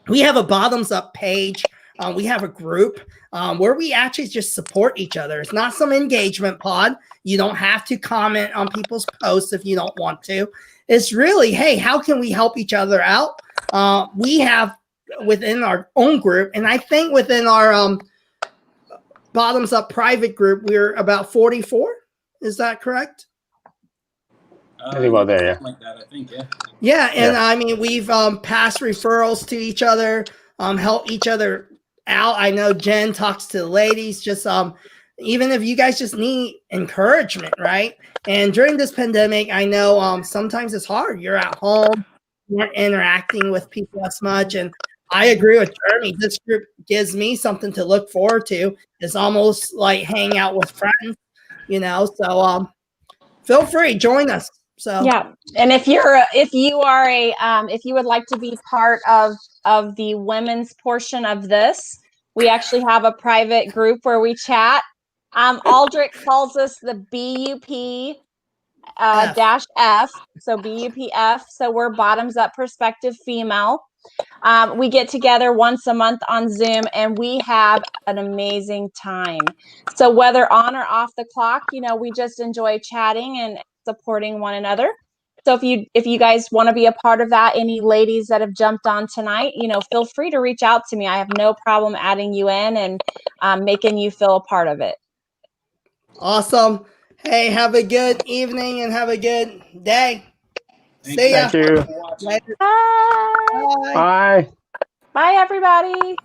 We have a bottoms up page. We have a group where we actually just support each other. It's not some engagement pod. You don't have to comment on people's posts if you don't want to. It's really, hey, how can we help each other out? We have within our own group, and I think within our bottoms up private group, we're about 44. Is that correct? About there, yeah. Like that, I think, yeah. Yeah, and Yeah. I mean, we've passed referrals to each other, help each other out. I know Jen talks to the ladies, just even if you guys just need encouragement, right? And during this pandemic, I know sometimes it's hard. You're at home, you aren't interacting with people as much. And I agree with Jeremy. This group gives me something to look forward to. It's almost like hang out with friends, you know. So feel free, join us. So Yeah, and if you are if you would like to be part of the women's portion of this, we actually have a private group where we chat. Aldric calls us the BUP dash F, so BUPF. So we're bottoms up perspective female. We get together once a month on Zoom, and we have an amazing time. So whether on or off the clock, you know, we just enjoy chatting and supporting one another. So if you guys want to be a part of that, any ladies that have jumped on tonight, you know, feel free to reach out to me. I have no problem adding you in and making you feel a part of it. awesome. Hey, have a good evening and have a good day. See ya. Thank you. Later. Bye. Bye. Bye. Bye, everybody.